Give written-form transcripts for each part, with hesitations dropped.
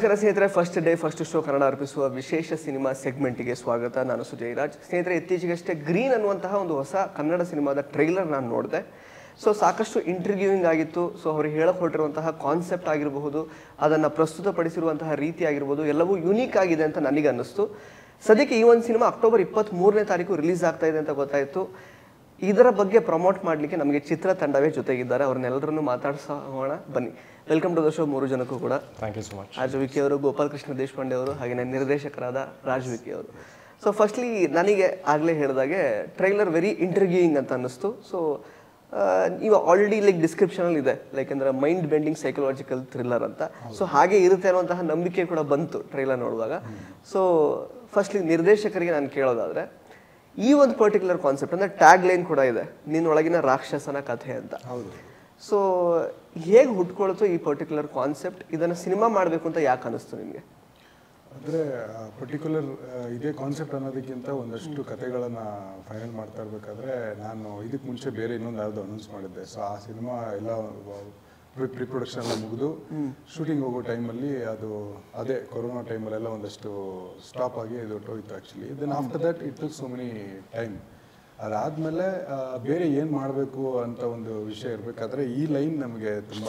ನಮಸ್ಕಾರ ಸ್ನೇಹಿತರೆ, first day first show Kannada ಅರ್ಪಿಸುವ ವಿಶೇಷ ಸಿನಿಮಾ ಸೆಗ್ಮೆಂಟ್ಗೆ ಸ್ವಾಗತ. ನಾನು ಸುಜಯ್ ರಾಜ್. ಸ್ನೇಹಿತರೆ, ಇತ್ತೀಚೆಗಷ್ಟೇ ಗ್ರೀನ್ ಅನ್ನುವಂತಹ ಒಂದು ಹೊಸ ಕನ್ನಡ ಸಿನಿಮಾದ ಟ್ರೈಲರ್ ನಾನು ನೋಡಿದೆ. ಸೊ ಸಾಕಷ್ಟು ಇಂಟರ್ವ್ಯೂವಿಂಗ್ ಆಗಿತ್ತು. ಸೊ ಅವರು ಹೇಳಕ್ಕೆ ಹೊರಟಿರುವಂತಹ ಕಾನ್ಸೆಪ್ಟ್ ಆಗಿರಬಹುದು, ಅದನ್ನು ಪ್ರಸ್ತುತಪಡಿಸಿರುವಂತಹ ರೀತಿ ಆಗಿರ್ಬೋದು, ಎಲ್ಲವೂ ಯುನೀಕ್ ಆಗಿದೆ ಅಂತ ನನಗೆ ಅನ್ನಿಸ್ತು. ಸದ್ಯಕ್ಕೆ ಈ ಒಂದು ಸಿನಿಮಾ ಅಕ್ಟೋಬರ್ 23ನೇ ತಾರೀಕು ರಿಲೀಸ್ ಆಗ್ತಾ ಇದೆ ಅಂತ ಗೊತ್ತಾಯಿತು. ಇದರ ಬಗ್ಗೆ ಪ್ರಮೋಟ್ ಮಾಡಲಿಕ್ಕೆ ನಮಗೆ ಚಿತ್ರತಂಡವೇ ಜೊತೆಗಿದ್ದಾರೆ. ಅವ್ರನ್ನೆಲ್ಲರನ್ನು ಮಾತಾಡ್ಸೋಣ ಬನ್ನಿ. Welcome to the show. 3 ಜನಕ್ಕೂ ಕೂಡ thank you so much. R J Vicky ಅವರು, ಗೋಪಾಲ್ ಕೃಷ್ಣ ದೇಶಪಾಂಡೆ ಅವರು, ಹಾಗೆಯೇ ನಿರ್ದೇಶಕರಾದ ರಾಜ್ ವಿಕಿ ಅವರು. ಸೊ ಫಸ್ಟ್ಲಿ ನನಗೆ ಆಗಲೇ ಹೇಳಿದಾಗೆ ಟ್ರೈಲರ್ ವೆರಿ ಇಂಟ್ರಿಗ್ಯೂಯಿಂಗ್ ಅಂತ ಅನ್ನಿಸ್ತು. ಸೊ ನೀವು ಆಲ್ರೆಡಿ ಲೈಕ್ ಡಿಸ್ಕ್ರಿಪ್ಷನಲ್ಲಿ ಇದೆ, ಲೈಕ್ ಅಂದರೆ ಮೈಂಡ್ ಬೆಂಡಿಂಗ್ ಸೈಕಲಾಜಿಕಲ್ ಥ್ರಿಲ್ಲರ್ ಅಂತ. ಸೊ ಹಾಗೆ ಇರುತ್ತೆ ಅನ್ನುವಂತಹ ನಂಬಿಕೆ ಕೂಡ ಬಂತು ಟ್ರೈಲರ್ ನೋಡುವಾಗ. ಸೊ ಫಸ್ಟ್ಲಿ ನಿರ್ದೇಶಕರಿಗೆ ನಾನು ಕೇಳೋದಾದರೆ, ಈ ಒಂದು ಪರ್ಟಿಕ್ಯುಲರ್ ಕಾನ್ಸೆಪ್ಟ್ ಅಂದರೆ ಟ್ಯಾಗ್ ಲೈನ್ ಕೂಡ ಇದೆ, ನಿನ್ನೊಳಗಿನ ರಾಕ್ಷಸನ ಕಥೆ ಅಂತ. ಹೌದು. ಸೊ ಹೇಗೆ ಹುಟ್ಕೊಳ್ತು ಈ ಪರ್ಟಿಕ್ಯುಲರ್ ಕಾನ್ಸೆಪ್ಟ್? ಇದನ್ನು ಸಿನಿಮಾ ಮಾಡಬೇಕು ಅಂತ ಯಾಕೆ ಅನ್ನಿಸ್ತು ನಿಮಗೆ? ಅಂದರೆ ಪರ್ಟಿಕ್ಯುಲರ್ ಇದೇ ಕಾನ್ಸೆಪ್ಟ್ ಅನ್ನೋದಕ್ಕಿಂತ ಒಂದಷ್ಟು ಕತೆಗಳನ್ನು ಫೈನಲ್ ಮಾಡ್ತಾ ಇರಬೇಕಾದ್ರೆ ನಾನು ಇದಕ್ಕೆ ಮುಂಚೆ ಬೇರೆ ಇನ್ನೊಂದು ಯಾವುದೋ ಅನೌನ್ಸ್ ಮಾಡಿದ್ದೆ. ಸೊ ಆ ಸಿನಿಮಾ ಎಲ್ಲ ಪ್ರೀ ಪ್ರೊಡಕ್ಷನ್ ಎಲ್ಲ ಮುಗಿದು ಶೂಟಿಂಗ್ ಹೋಗೋ ಟೈಮಲ್ಲಿ ಅದು ಅದೇ ಕೊರೋನಾ ಟೈಮಲ್ಲೆಲ್ಲ ಒಂದಷ್ಟು ಸ್ಟಾಪ್ ಆಗಿ ಇದು ಹೊರಟೋಯ್ತು actually. Then after that it took so many time. ಅದಾದಮೇಲೆ ಬೇರೆ ಏನು ಮಾಡಬೇಕು ಅಂತ ಒಂದು ವಿಷಯ ಇರಬೇಕಾದ್ರೆ ಈ ಲೈನ್ ನಮಗೆ ತುಂಬ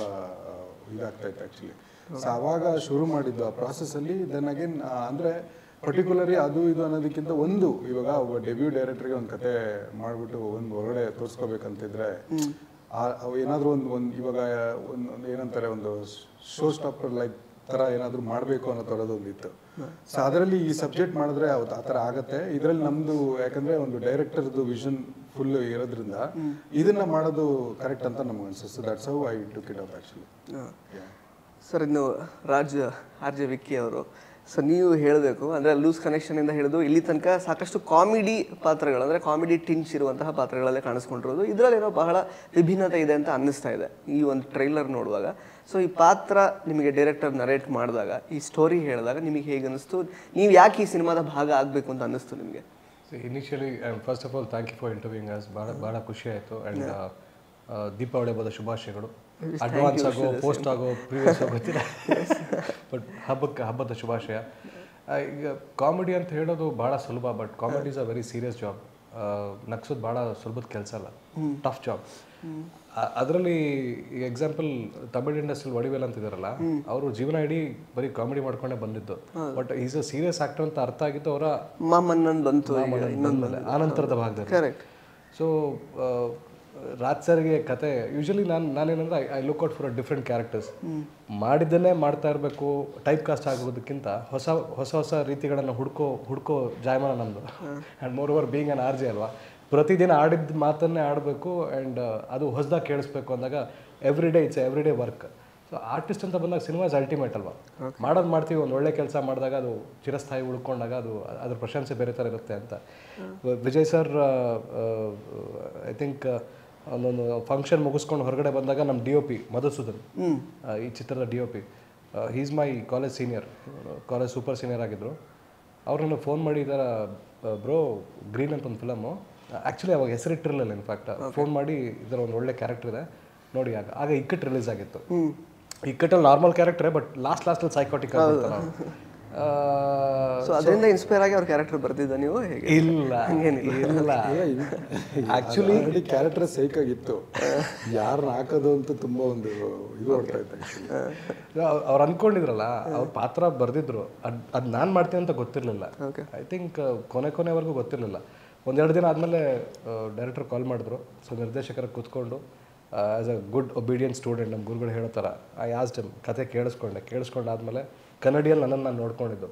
ಇದಾಗ್ತಾಯಿತ್ತು ಆ್ಯಕ್ಚುಲಿ. ಸೊ ಆವಾಗ ಶುರು ಮಾಡಿದ್ದು ಆ ಪ್ರಾಸೆಸ್ಸಲ್ಲಿ. ದೆನ್ ಅಗೇನ್ ಅಂದರೆ ಪರ್ಟಿಕ್ಯುಲರಿ ಅದು ಇದು ಅನ್ನೋದಕ್ಕಿಂತ ಒಂದು, ಇವಾಗ ಒಬ್ಬ ಡೆಬ್ಯೂ ಡೈರೆಕ್ಟ್ರಿಗೆ ಒಂದು ಕತೆ ಮಾಡಿಬಿಟ್ಟು ಒಂದು ಹೊರಗಡೆ ತೋರಿಸ್ಕೋಬೇಕಂತಿದ್ರೆ ಏನಾದರೂ ಒಂದು ಇವಾಗ ಒಂದು ಏನಂತಾರೆ, ಒಂದು ಶೋ ಸ್ಟಾಪರ್ ಲೈಕ್ ಥರ ಏನಾದರೂ ಮಾಡಬೇಕು ಅನ್ನೋ ಥರದೊಂದಿತ್ತು. ಸೊ ಅದರಲ್ಲಿ ಈ ಸಬ್ಜೆಕ್ಟ್ ಮಾಡಿದ್ರೆ ಆ ಥರ ಆಗುತ್ತೆ. ಇದರಲ್ಲಿ ನಮ್ಮದು ಯಾಕಂದರೆ ಒಂದು ಡೈರೆಕ್ಟರ್ದು ವಿಷನ್ ಫುಲ್ ಇರೋದ್ರಿಂದ ಇದನ್ನು ಮಾಡೋದು ಕರೆಕ್ಟ್ ಅಂತ ನಮ್ಗೆ ಅನಿಸ್ತು. So that's how I took it up actually. Sir, ಇನ್ನು ಆರ್ ಜೆ ವಿಕ್ಕಿ ಅವರು, ಸೊ ನೀವು ಹೇಳಬೇಕು ಅಂದರೆ ಲೂಸ್ ಕನೆಕ್ಷನಿಂದ ಹಿಡಿದು ಇಲ್ಲಿ ತನಕ ಸಾಕಷ್ಟು ಕಾಮಿಡಿ ಪಾತ್ರಗಳು, ಅಂದರೆ ಕಾಮಿಡಿ ಟಿಂಚ್ ಇರುವಂತಹ ಪಾತ್ರಗಳಲ್ಲೇ ಕಾಣಿಸ್ಕೊಂಡಿರೋದು. ಇದರಲ್ಲೇನೋ ಬಹಳ ವಿಭಿನ್ನತೆ ಇದೆ ಅಂತ ಅನ್ನಿಸ್ತಾ ಇದೆ ಈ ಒಂದು ಟ್ರೈಲರ್ ನೋಡುವಾಗ. ಸೊ ಈ ಪಾತ್ರ ನಿಮಗೆ ಡೈರೆಕ್ಟರ್ ನರೇಟ್ ಮಾಡಿದಾಗ, ಈ ಸ್ಟೋರಿ ಹೇಳಿದಾಗ ನಿಮಗೆ ಹೇಗೆ ಅನ್ನಿಸ್ತು? ನೀವು ಯಾಕೆ ಈ ಸಿನಿಮಾದ ಭಾಗ ಆಗಬೇಕು ಅಂತ ಅನ್ನಿಸ್ತು ನಿಮಗೆ? Initially first of all thank you for interviewing us. ಭಾಳ ಖುಷಿ ಆಯಿತು. ಆ್ಯಂಡ್ ದೀಪಾವಳಿ ಹಬ್ಬದ ಶುಭಾಶಯಗಳು. ಅಡ್ವಾನ್ಸ್ ಆಗೋ, ಪೋಸ್ಟ್ ಆಗೋ, ಪ್ರೀವಿಯಸ್ ಆಗೋ ಗೊತ್ತಿಲ್ಲ, ಬಟ್ ಹಬ್ಬದ ಶುಭಾಶಯ. ಈಗ ಕಾಮಿಡಿ ಅಂತ ಹೇಳೋದು ಭಾಳ ಸುಲಭ, but comedy is a very serious job. ನಗ್ಸೋದು ಭಾಳ ಸುಲಭದ ಕೆಲಸ ಅಲ್ಲ, ಟಫ್ ಜಾಬ್. ಅದರಲ್ಲಿ ಈಗ ಎಕ್ಸಾಂಪಲ್ ತಮಿಳ್ ಇಂಡಸ್ಟ್ರಿಯಲ್ಲಿ ವಡಿವೇಲ್ ಅಂತಿದಾರಲ್ಲ, ಅವರು ಜೀವನ ಇಡೀ ಬರೀ ಕಾಮಿಡಿ ಮಾಡ್ಕೊಂಡೇ ಬಂದಿದ್ದು. But is a serious actor ಅಂತ ಅರ್ಥ ಆಗಿದ್ದು ಅವರ ಆನಂತರದ ಭಾಗದಲ್ಲಿ. ಸೊ ರಾಜ್ ಸರ್ಗೆ ಕತೆ ಯೂಶಲಿ ನಾನೇನಂದ್ರೆ I look out for a different characters. ಮಾಡಿದ್ದನ್ನೇ ಮಾಡ್ತಾ ಇರಬೇಕು, ಟೈಪ್ ಕಾಸ್ಟ್ ಆಗೋದಕ್ಕಿಂತ ಹೊಸ ರೀತಿಗಳನ್ನು ಹುಡ್ಕೋ ಜಾಯಮಾನ ನಮ್ಮದು. And moreover being on R J ಅಲ್ವಾ, ಪ್ರತಿದಿನ ಆಡಿದ ಮಾತನ್ನೇ ಆಡಬೇಕು ಆ್ಯಂಡ್ ಅದು ಹೊಸದಾಗಿ ಕೇಳಿಸ್ಬೇಕು ಅಂದಾಗ every day work. So artist ಅಂತ ಬಂದಾಗ ಸಿನಿಮಾ ಇಸ್ ಅಲ್ಟಿಮೇಟ್ ಅಲ್ವಾ. ಮಾಡೋದು ಮಾಡ್ತೀವಿ, ಒಂದು ಒಳ್ಳೆ ಕೆಲಸ ಮಾಡಿದಾಗ ಅದು ಚಿರಸ್ಥಾಯಿ ಉಳ್ಕೊಂಡಾಗ ಅದ್ರ ಪ್ರಶಂಸೆ ಬೇರೆ ಥರ ಇರುತ್ತೆ ಅಂತ. ವಿಜಯ್ ಸರ್ ಐ ಥಿಂಕ್ ಒಂದೊಂದು ಫಂಕ್ಷನ್ ಮುಗಿಸ್ಕೊಂಡು ಹೊರಗಡೆ ಬಂದಾಗ ನಮ್ಮ DOP ಮಧುಸೂದನ್, ಈ ಚಿತ್ರದ DOP, is my college super senior ಆಗಿದ್ದರು. ಅವ್ರನ್ನ ಫೋನ್ ಮಾಡಿ ಈ ಥರ ಬ್ರೋ ಗ್ರೀನ್ ಅಂತ ಒಂದು ಫಿಲಮು, ಆ್ಯಕ್ಚುಲಿ ಅವಾಗ ಹೆಸರಿಟ್ಟಿರಲಿಲ್ಲ, ಇನ್ಫ್ಯಾಕ್ಟ್ ಫೋನ್ ಮಾಡಿ ಇದರ ಒಂದು ಒಳ್ಳೆ ಕ್ಯಾರೆಕ್ಟರ್ ಇದೆ ನೋಡಿ. ಆಗ ಇಕ್ಕಟ್ ರಿಲೀಸ್ ಆಗಿತ್ತು. ಇಕ್ಕಟ್ಟಲ್ಲಿ ನಾರ್ಮಲ್ ಕ್ಯಾರೆಕ್ಟರೇ, ಬಟ್ ಲಾಸ್ಟಲ್ಲಿ ಸೈಕೋಟಿಕ್ ಆಗಿತ್ತು ನಾವು. ಸೊ ಅದರಿಂದ ಇನ್ಸ್ಪೈರ್ ಆಗಿ ಅವ್ರ ಕ್ಯಾರೆಕ್ಟರ್ ಬರ್ತಿದ್ದ ನೀವು? ಇಲ್ಲ ಆ್ಯಕ್ಚುಲಿ ಕ್ಯಾರೆಕ್ಟರ್ ಸೈಕ್ ಆಗಿತ್ತು. ಯಾರನ್ನ ಹಾಕೋದು ಅಂತ ತುಂಬ ಒಂದು ಇದು ಹೊಡ್ತಾ ಇತ್ತು. ಅವ್ರು ಅಂದ್ಕೊಂಡಿದ್ರಲ್ಲ, ಅವ್ರ ಪಾತ್ರ ಬರ್ದಿದ್ರು, ಅದು ನಾನು ಮಾಡ್ತೀನಿ ಅಂತ ಗೊತ್ತಿರಲಿಲ್ಲ. ಐ ಥಿಂಕ್ ಕೊನೆವರೆಗೂ ಗೊತ್ತಿರಲಿಲ್ಲ. 1-2 ದಿನ ಆದಮೇಲೆ ಡೈರೆಕ್ಟರ್ ಕಾಲ್ ಮಾಡಿದ್ರು. ಸೊ ನಿರ್ದೇಶಕರ ಕೂತ್ಕೊಂಡು as a good obedient student, ನಮ್ಮ ಗುರುಗಳು ಹೇಳೋ ಥರ ಐ ಆಸ್ಕ್ಡ್ ಹಿಮ್. ಕತೆ ಕೇಳಿಸ್ಕೊಂಡಾದ್ಮೇಲೆ ಕನ್ನಡಿಯಲ್ಲಿ ನನ್ನನ್ನು ನಾನು ನೋಡ್ಕೊಂಡಿದ್ದು,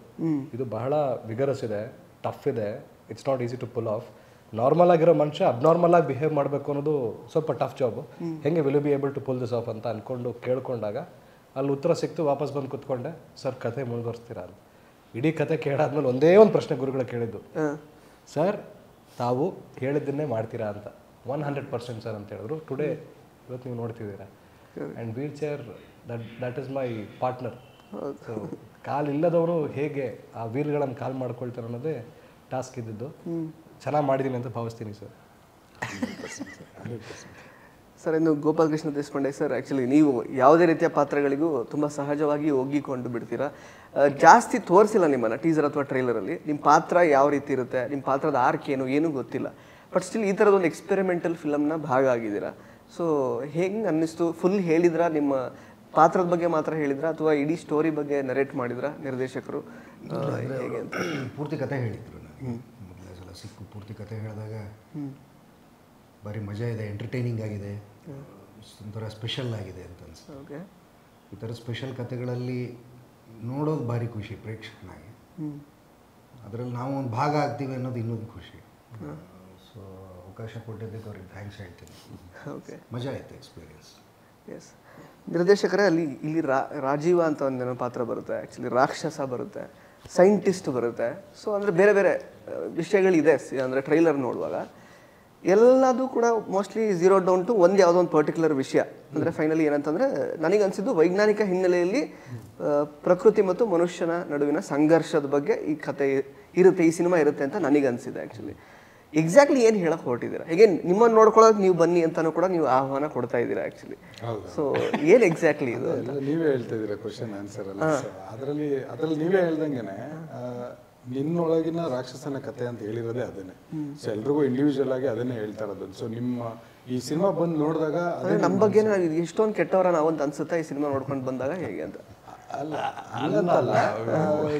ಇದು ಬಹಳ ವಿಗರಸ್ ಇದೆ, ಟಫ್ ಇದೆ, it's not easy to pull of. Normal ಆಗಿರೋ ಮನುಷ್ಯ ಅಬ್ನಾರ್ಮಲ್ ಆಗಿ ಬಿಹೇವ್ ಮಾಡಬೇಕು ಅನ್ನೋದು ಸ್ವಲ್ಪ ಟಫ್ ಜಾಬು. ಹೆಂಗೆ will be able to pull this of ಅಂತ ಅಂದ್ಕೊಂಡು ಕೇಳ್ಕೊಂಡಾಗ ಅಲ್ಲಿ ಉತ್ತರ ಸಿಕ್ತು. ವಾಪಸ್ ಬಂದು ಕೂತ್ಕೊಂಡೆ, ಸರ್ ಕತೆ ಮುಂದುವರಿಸ್ತೀರಾ ಅಂತ. ಇಡೀ ಕತೆ ಕೇಳಾದ್ಮೇಲೆ ಒಂದೇ ಒಂದು ಪ್ರಶ್ನೆ ಗುರುಗಳು ಕೇಳಿದ್ದು, ಸರ್ ತಾವು ಹೇಳಿದ್ದನ್ನೇ ಮಾಡ್ತೀರಾ ಅಂತ. 100% ಸರ್ ಅಂತ ಹೇಳಿದ್ರು. ಟುಡೇ ಇವತ್ತು ನೀವು ನೋಡ್ತಿದ್ದೀರಾ. And wheelchair that is my partner. So ಕಾಲಿಲ್ಲದವರು ಹೇಗೆ ಆ ವೀಲ್ಗಳನ್ನು ಕಾಲ್ ಮಾಡ್ಕೊಳ್ತಾರೆ ಅನ್ನೋದೇ ಟಾಸ್ಕ್ ಇದ್ದಿದ್ದು. ಚೆನ್ನಾಗಿ ಮಾಡಿದ್ದೀನಿ ಅಂತ ಭಾವಿಸ್ತೀನಿ ಸರ್. ಸರ್ ಇನ್ನು ಗೋಪಾಲ್ ಕೃಷ್ಣ ದೇಶಪಾಂಡೆ ಸರ್, ಆ್ಯಕ್ಚುಲಿ ನೀವು ಯಾವುದೇ ರೀತಿಯ ಪಾತ್ರಗಳಿಗೂ ತುಂಬ ಸಹಜವಾಗಿ ಒಗ್ಗಿಕೊಂಡು ಬಿಡ್ತೀರಾ. ಜಾಸ್ತಿ ತೋರಿಸಿಲ್ಲ ನಿಮ್ಮನ್ನು ಟೀಸರ್ ಅಥವಾ ಟ್ರೈಲರಲ್ಲಿ. ನಿಮ್ಮ ಪಾತ್ರ ಯಾವ ರೀತಿ ಇರುತ್ತೆ, ನಿಮ್ಮ ಪಾತ್ರದ ಆರ್ಕ್ ಏನೂ ಗೊತ್ತಿಲ್ಲ. ಬಟ್ ಸ್ಟಿಲ್ ಈ ಥರದೊಂದು ಎಕ್ಸ್ಪೆರಿಮೆಂಟಲ್ ಫಿಲಮ್ನ ಭಾಗ ಆಗಿದ್ದೀರಾ. ಸೊ ಹೆಂಗೆ ಅನ್ನಿಸ್ತು? ಫುಲ್ ಹೇಳಿದ್ರಾ, ನಿಮ್ಮ ಪಾತ್ರದ ಬಗ್ಗೆ ಮಾತ್ರ ಹೇಳಿದ್ರಾ ಅಥವಾ ಇಡೀ ಸ್ಟೋರಿ ಬಗ್ಗೆ ನರೇಟ್ ಮಾಡಿದ್ರಾ ನಿರ್ದೇಶಕರು ಹೇಗೆ ಅಂತ? ಪೂರ್ತಿ ಕತೆ ಹೇಳಿದ್ರು ನನಗೆ. ಮೊದಲನೇ ಸಲ ಸಿಕ್ಕು ಪೂರ್ತಿ ಕತೆ ಹೇಳಿದಾಗ ಭಾರಿ ಮಜಾ ಇದೆ, ಎಂಟರ್ಟೈನಿಂಗ್ ಆಗಿದೆ, ಒಂಥರ ಸ್ಪೆಷಲ್ ಆಗಿದೆ ಅಂತ ಅನ್ಸುತ್ತೆ. ಓಕೆ, ಈ ಥರ ಸ್ಪೆಷಲ್ ಕತೆಗಳಲ್ಲಿ ನೋಡೋದು ಭಾರಿ ಖುಷಿ ಪ್ರೇಕ್ಷಕನಾಗಿ. ಅದರಲ್ಲಿ ನಾವು ಒಂದು ಭಾಗ ಆಗ್ತೀವಿ ಅನ್ನೋದು ಇನ್ನೊಂದು ಖುಷಿ. ಸೊ ಅವಕಾಶ ಕೊಟ್ಟಿದ್ದಕ್ಕೆ ಅವ್ರಿಗೆ ಥ್ಯಾಂಕ್ಸ್ ಹೇಳ್ತೀನಿ. ಓಕೆ, ಮಜಾ ಆಯಿತು ಎಕ್ಸ್ಪೀರಿಯನ್ಸ್. ಎಸ್ ನಿರ್ದೇಶಕರೇ, ಇಲ್ಲಿ ರಾಜೀವ ಅಂತ ಒಂದೇನೋ ಪಾತ್ರ ಬರುತ್ತೆ, ಆ್ಯಕ್ಚುಲಿ ರಾಕ್ಷಸ ಬರುತ್ತೆ, ಸೈಂಟಿಸ್ಟ್ ಬರುತ್ತೆ. ಸೊ ಅಂದರೆ ಬೇರೆ ಬೇರೆ ವಿಷಯಗಳಿದೆ. ಅಂದರೆ ಟ್ರೈಲರ್ ನೋಡುವಾಗ ಎಲ್ಲದೂ ಕೂಡ ಮೋಸ್ಟ್ಲಿ ಝೀರೋ ಡೌನ್ ಟು ಒಂದು ಯಾವುದೋ ಒಂದು ಪರ್ಟಿಕ್ಯುಲರ್ ವಿಷಯ. ಅಂದರೆ ಫೈನಲಿ ಏನಂತಂದರೆ ನನಗನ್ಸಿದ್ದು ವೈಜ್ಞಾನಿಕ ಹಿನ್ನೆಲೆಯಲ್ಲಿ ಪ್ರಕೃತಿ ಮತ್ತು ಮನುಷ್ಯನ ನಡುವಿನ ಸಂಘರ್ಷದ ಬಗ್ಗೆ ಈ ಕತೆ ಇರುತ್ತೆ, ಈ ಸಿನಿಮಾ ಇರುತ್ತೆ ಅಂತ ನನಗನ್ಸಿದೆ. ಆ್ಯಕ್ಚುಲಿ ಎಕ್ಸಾಕ್ಟ್ಲಿ ಏನು ಹೇಳಕ್ಕೆ ಹೊರಟಿದ್ದೀರಾ? ಹೇಗೆ ನಿಮ್ಮನ್ನು ನೋಡ್ಕೊಳ್ಳೋಕೆ ನೀವು ಬನ್ನಿ ಅಂತಲೂ ಕೂಡ ನೀವು ಆಹ್ವಾನ ಕೊಡ್ತಾ ಇದ್ದೀರಾ ಆ್ಯಕ್ಚುಲಿ. ಸೊ ಏನು ಎಕ್ಸಾಕ್ಟ್ಲಿ ಇದು? ನೀವೇ ಹೇಳ್ತಾ ಇದ್ದೀರಾ ಕ್ವಶನ್ ಆನ್ಸರ್ ಅಲ್ಲ. ಅದರಲ್ಲಿ ನೀವೇ ಹೇಳ್ದಂಗೆನೆ ನಿನ್ನೊಳಗಿನ ರಾಕ್ಷಸನ ಕತೆ ಅಂತ ಹೇಳಿರೋದೇ ಅದನ್ನೇ. ಸೊ ಎಲ್ರಿಗೂ ಇಂಡಿವಿಜುವಲ್ ಆಗಿ ಅದನ್ನೇ ಹೇಳ್ತಾ ಇರೋದು. ಸೊ ನಿಮ್ಮ ಈ ಸಿನಿಮಾ ಬಂದು ನೋಡಿದಾಗ ನಮ್ಮ ಬಗ್ಗೆ ಎಷ್ಟೊಂದು ಕೆಟ್ಟವರ ನಾವಂತ ಅನ್ಸುತ್ತಾ ಈ ಸಿನಿಮಾ ನೋಡ್ಕೊಂಡು ಬಂದಾಗ ಹೇಗೆ ಅಂತ? ಅಲ್ಲ,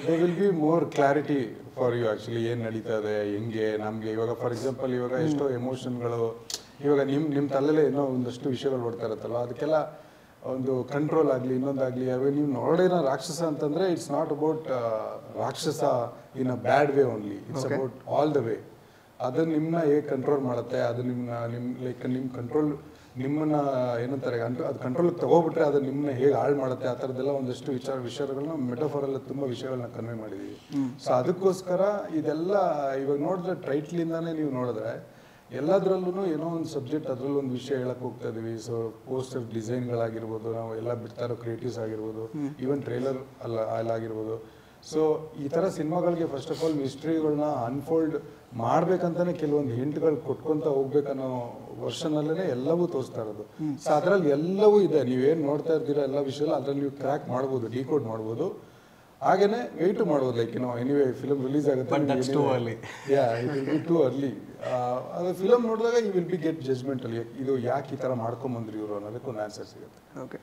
they will be more clarity for you actually ಏನು ನಡೀತಾ ಇದೆ, ಹೆಂಗೆ ನಮಗೆ ಇವಾಗ ಫಾರ್ ಎಕ್ಸಾಂಪಲ್ ಇವಾಗ ಎಷ್ಟೋ ಎಮೋಷನ್ಗಳು ಇವಾಗ ನಿಮ್ಮ ತಲೆಯಲ್ಲೇ ಏನೋ ಒಂದಷ್ಟು ವಿಷಯಗಳು ಓಡ್ತಾ ಇರುತ್ತಲ್ವ, ಅದಕ್ಕೆಲ್ಲ ಒಂದು ಕಂಟ್ರೋಲ್ ಆಗಲಿ ಇನ್ನೊಂದಾಗಲಿ. ಅವಾಗ ನೀವು ನೋಡಿರೋ ರಾಕ್ಷಸ ಅಂತಂದರೆ it's not about rakshasa in a bad way only, it's about all the way. ಅದು ನಿಮ್ಮನ್ನ ಹೇಗೆ ಕಂಟ್ರೋಲ್ ಮಾಡುತ್ತೆ, ಅದು ನಿಮ್ಮ ಕಂಟ್ರೋಲ್ ನಿಮ್ಮನ್ನ ಏನಂತಾರೆ ಅದು ಕಂಟ್ರೋಲಿಗೆ ತಗೋಬಿಟ್ರೆ ಅದು ನಿಮ್ಮನ್ನ ಹೇಗೆ ಹಾಳು ಮಾಡುತ್ತೆ, ಆ ಥರದ್ದೆಲ್ಲ ಒಂದಷ್ಟು ವಿಷಯಗಳನ್ನ ಮೆಟಫಾರಲ್ಲಿ ತುಂಬ ವಿಷಯಗಳನ್ನ ಕನ್ವೆ ಮಾಡಿದ್ದೀವಿ. ಸೊ ಅದಕ್ಕೋಸ್ಕರ ಇದೆಲ್ಲ ಇವಾಗ ನೋಡಿದ್ರೆ ಟೈಟ್ಲಿಂದಾನೇ ನೀವು ನೋಡಿದ್ರೆ ಎಲ್ಲದರಲ್ಲೂ ಏನೋ ಒಂದು ಸಬ್ಜೆಕ್ಟ್, ಅದರಲ್ಲೂ ಒಂದು ವಿಷಯ ಹೇಳಕ್ಕೆ ಹೋಗ್ತಾ ಇದೀವಿ. ಸೊ ಪೋಸ್ಟರ್ ಡಿಸೈನ್ಗಳಾಗಿರ್ಬೋದು, ನಾವು ಎಲ್ಲ ಬಿಡ್ತಾ ಇರೋ ಕ್ರಿಯೇಟಿವ್ಸ್ ಆಗಿರ್ಬೋದು, ಈವನ್ ಟ್ರೈಲರ್ ಅಲ್ಲಾಗಿರ್ಬೋದು. ಸೊ ಈ ಥರ ಸಿನಿಮಾಗಳಿಗೆ ಫಸ್ಟ್ ಆಫ್ ಆಲ್ ಮಿಸ್ಟ್ರಿಗಳನ್ನ ಅನ್ಫೋಲ್ಡ್ ಮಾಡ್ಬೇಕಂತಾನೆ ಕೆಲವೊಂದು ಹಿಂಟ್ಗಳು ಕೊಟ್ಕೊಂತ ಹೋಗ್ಬೇಕನ್ನೋ ವರ್ಷನಲ್ಲೇ ಎಲ್ಲವೂ ತೋರಿಸ್ತಾ ಇರೋದು. ಸೊ ಅದರಲ್ಲಿ ಎಲ್ಲವೂ ಇದೆ, ನೀವೇನು ನೋಡ್ತಾ ಇರ್ತೀರ ಎಲ್ಲ ವಿಷಯ ಅದರಲ್ಲಿ ನೀವು ಕ್ರ್ಯಾಕ್ ಮಾಡ್ಬೋದು, ಡಿಕೋಡ್ ಮಾಡ್ಬೋದು, ಹಾಗೇನೆ ವೆಯ್ಟು ಮಾಡ್ಬೋದು. ಲೈಕ್ ಎನಿವೇ ಫಿಲಮ್ ರಿಲೀಸ್ ಆಗುತ್ತೆ, ಟೂ ಅರ್ಲಿ. ಅದು ಫಿಲಮ್ ನೋಡಿದಾಗ you will be get judgement ಅಲ್ಲಿ ಇದು ಯಾಕೆ ಈ ಥರ ಮಾಡ್ಕೊಂಬಂದ್ರಿ ಇವರು ಅನ್ನೋದಕ್ಕೆ ಒಂದು ಆನ್ಸರ್ ಸಿಗುತ್ತೆ. Okay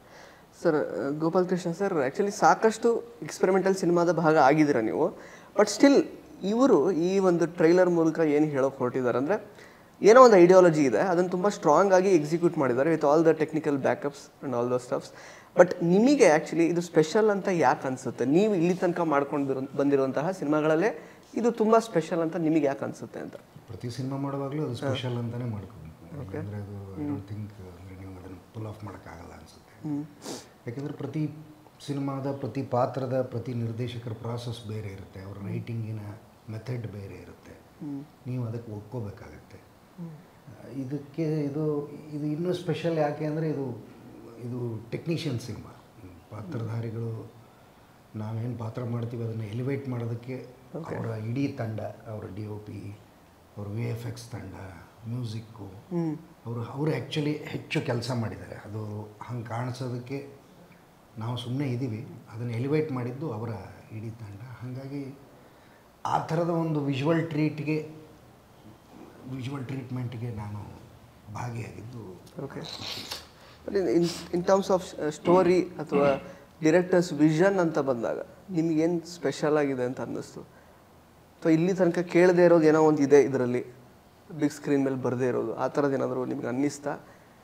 sir, Gopal Krishna sir, actually ಸಾಕಷ್ಟು ಎಕ್ಸ್ಪೆರಿಮೆಂಟಲ್ ಸಿನಿಮಾದ ಭಾಗ ಆಗಿದ್ದೀರಾ ನೀವು. ಬಟ್ ಸ್ಟಿಲ್ ಇವರು ಈ ಒಂದು ಟ್ರೈಲರ್ ಮೂಲಕ ಏನು ಹೇಳೋಕೆ ಹೊರಟಿದ್ದಾರೆ ಅಂದರೆ ಏನೋ ಒಂದು ಐಡಿಯಾಲಜಿ ಇದೆ, ಅದನ್ನು ತುಂಬ ಸ್ಟ್ರಾಂಗ್ ಆಗಿ ಎಕ್ಸಿಕ್ಯೂಟ್ ಮಾಡಿದ್ದಾರೆ with all the technical backups and all the stuffs. But ನಿಮಗೆ ಆ್ಯಕ್ಚುಲಿ ಇದು ಸ್ಪೆಷಲ್ ಅಂತ ಯಾಕೆ ಅನಿಸುತ್ತೆ? ನೀವು ಇಲ್ಲಿ ತನಕ ಮಾಡ್ಕೊಂಡು ಬಂದಿರುವಂತಹ ಸಿನಿಮಾಗಳಲ್ಲೇ ಇದು ತುಂಬ ಸ್ಪೆಷಲ್ ಅಂತ ನಿಮಗೆ ಯಾಕೆ ಅನಿಸುತ್ತೆ ಅಂತ? ಪ್ರತಿ ಸಿನಿಮಾ ಮಾಡುವಾಗಲೂ ಅದು ಸ್ಪೆಷಲ್ ಅಂತಲೇ ಮಾಡ್ಕೋಬೇಕು. ಅಂದರೆ ಅದು ಐ ಡೋಂಟ್ ಥಿಂಕ್ ಅಂದರೆ ನೀವು ಅದನ್ನು ಪುಲ್ ಆಫ್ ಮಾಡೋಕ್ಕಾಗಲ್ಲ ಅನಿಸುತ್ತೆ. ಯಾಕೆಂದರೆ ಪ್ರತಿ ಸಿನಿಮಾದ ಪ್ರತಿ ಪಾತ್ರದ ಪ್ರತಿ ನಿರ್ದೇಶಕರ ಪ್ರಾಸೆಸ್ ಬೇರೆ ಇರುತ್ತೆ, ಅವ್ರ ರೈಟಿಂಗಿನ ಮೆಥಡ್ ಬೇರೆ ಇರುತ್ತೆ, ನೀವು ಅದಕ್ಕೆ ಒಪ್ಕೋಬೇಕಾಗತ್ತೆ. ಇದಕ್ಕೆ ಇದು ಇನ್ನೂ ಸ್ಪೆಷಲ್ ಯಾಕೆ ಅಂದರೆ ಇದು ಟೆಕ್ನಿಷಿಯನ್ ಸಿನಿಮಾ. ಪಾತ್ರಧಾರಿಗಳು ನಾವೇನು ಪಾತ್ರ ಮಾಡ್ತೀವಿ ಅದನ್ನು ಎಲಿವೇಟ್ ಮಾಡೋದಕ್ಕೆ ಅವರ ಇಡೀ ತಂಡ, ಅವರ DOP, ಅವ್ರ VFX ತಂಡ, ಮ್ಯೂಸಿಕ್ಕು, ಅವರು ಆ್ಯಕ್ಚುಲಿ ಹೆಚ್ಚು ಕೆಲಸ ಮಾಡಿದ್ದಾರೆ. ಅದು ಹಂಗೆ ಕಾಣಿಸೋದಕ್ಕೆ ನಾವು ಸುಮ್ಮನೆ ಇದ್ದೀವಿ, ಅದನ್ನು ಎಲಿವೇಟ್ ಮಾಡಿದ್ದು ಅವರ ಇಡೀ ತಂಡ. ಹಾಗಾಗಿ ಆ ಥರದ ಒಂದು ವಿಜುವಲ್ ಟ್ರೀಟ್ಮೆಂಟ್ಗೆ ನಾನು ಭಾಗಿಯಾಗಿದ್ದು. Okay, in terms of story ಅಥವಾ ಡಿರೆಕ್ಟರ್ಸ್ ವಿಷನ್ ಅಂತ ಬಂದಾಗ ನಿಮಗೇನು ಸ್ಪೆಷಲ್ ಆಗಿದೆ ಅಂತ ಅನ್ನಿಸ್ತು? ಅಥವಾ ಇಲ್ಲಿ ತನಕ ಕೇಳದೇ ಇರೋದು ಏನೋ ಒಂದು ಇದೆ ಇದರಲ್ಲಿ, ಬಿಗ್ ಸ್ಕ್ರೀನ್ ಮೇಲೆ ಬರದೇ ಇರೋದು, ಆ ಥರದ್ದು ಏನಾದರೂ ನಿಮ್ಗೆ ಅನ್ನಿಸ್ತಾ?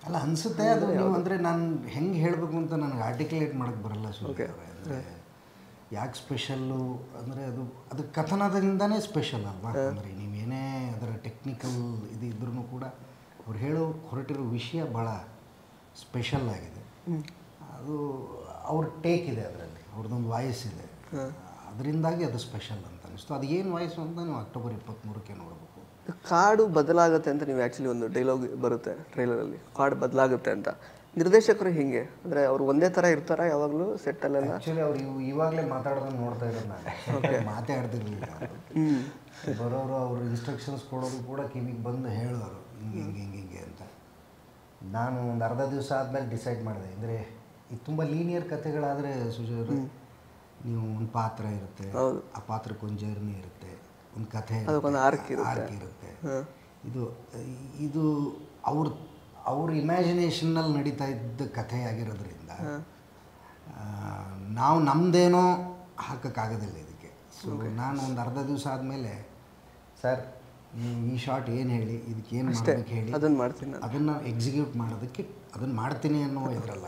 ಅಲ್ಲ, ಅನಿಸುತ್ತೆ. ಅದು ನೀವು ಅಂದರೆ ನಾನು ಹೆಂಗೆ ಹೇಳಬೇಕು ಅಂತ ನನಗೆ ಆರ್ಟಿಕ್ಯುಲೇಟ್ ಮಾಡೋಕ್ಕೆ ಬರಲ್ಲ. ಅಂದರೆ ಯಾಕೆ ಸ್ಪೆಷಲ್ಲು ಅಂದರೆ ಅದು ಕಥನದಿಂದನೇ ಸ್ಪೆಷಲ್ ಅಲ್ವಾ? ಅಂದರೆ ನೀವೇನೇ ಅದರ ಟೆಕ್ನಿಕಲ್ ಇದ್ರೂ ಕೂಡ ಅವ್ರು ಹೇಳೋ ಹೊರಟಿರೋ ವಿಷಯ ಭಾಳ ಸ್ಪೆಷಲ್ ಆಗಿದೆ. ಅದು ಅವ್ರ ಟೇಕ್ ಇದೆ, ಅದರಲ್ಲಿ ಅವ್ರದ್ದೊಂದು ವಾಯ್ಸ್ ಇದೆ, ಅದರಿಂದಾಗಿ ಅದು ಸ್ಪೆಷಲ್ ಅಂತ ಅನಿಸ್ತು. ಅದು ಏನು ವಾಯ್ಸು ಅಂತ ನೀವು ಅಕ್ಟೋಬರ್ 23ಕ್ಕೆ ನೋಡಬೇಕು. ಕಾಡು ಬದಲಾಗುತ್ತೆ ಅಂತ ನೀವು ಆ್ಯಕ್ಚುಲಿ ಒಂದು ಡೈಲಾಗ್ ಬರುತ್ತೆ ಟ್ರೈಲರಲ್ಲಿ, ಕಾಡು ಬದಲಾಗುತ್ತೆ ಅಂತ. ನಿರ್ದೇಶಕರು ಹಿಂಗೆ ಅಂದರೆ ಅವರು ಒಂದೇ ಥರ ಇರ್ತಾರ ಯಾವಾಗಲೂ ಸೆಟ್ಟಲ್ಲೆಲ್ಲ? ಆ್ಯಕ್ಚುಲಿ ಅವ್ರು ಇವಾಗಲೇ ಮಾತಾಡೋದನ್ನು ನೋಡ್ತಾ ಇರೋದು ನಾನು. ಮಾತಾಡ್ತಿರ್ಲಿಲ್ಲ ಬರೋರು, ಅವರು ಇನ್ಸ್ಟ್ರಕ್ಷನ್ಸ್ ಕೊಡೋದು ಕೂಡ ಕಿವಿಗೆ ಬಂದು ಹೇಳೋರು ಹಿಂಗೆ ಅಂತ. ನಾನು ಒಂದು ಅರ್ಧ ದಿವಸ ಆದಮೇಲೆ ಡಿಸೈಡ್ ಮಾಡಿದೆ. ಅಂದರೆ ಇದು ತುಂಬ ಲೀನಿಯರ್ ಕಥೆಗಳಾದರೆ ಸುಜಯ್ ನೀವು ಒಂದು ಪಾತ್ರ ಇರುತ್ತೆ, ಆ ಪಾತ್ರಕ್ಕೆ ಒಂದು ಜರ್ನಿ ಇರುತ್ತೆ, ಒಂದು ಕಥೆ ಆರ್ಕ್ ಇರುತ್ತೆ. ಇದು ಅವ್ರ ಇಮ್ಯಾಜಿನೇಷನ್ನಲ್ಲಿ ನಡೀತಾ ಇದ್ದ ಕಥೆ ಆಗಿರೋದ್ರಿಂದ ನಾವು ನಮ್ಮದೇನೋ ಹಾಕೋಕ್ಕಾಗೋದಿಲ್ಲ ಇದಕ್ಕೆ. ಸೊ ನಾನು ಒಂದು ಅರ್ಧ ದಿವಸ ಆದಮೇಲೆ ಸರ್ ನೀವು ಈ ಶಾರ್ಟ್ ಏನು ಹೇಳಿ, ಇದಕ್ಕೆ ಏನು ಮಾಡಬೇಕು ಹೇಳಿ, ಅದನ್ನು ಎಕ್ಸಿಕ್ಯೂಟ್ ಮಾಡೋದಕ್ಕೆ ಅದನ್ನು ಮಾಡ್ತೀನಿ ಅನ್ನೋ ಇದರಲ್ಲ,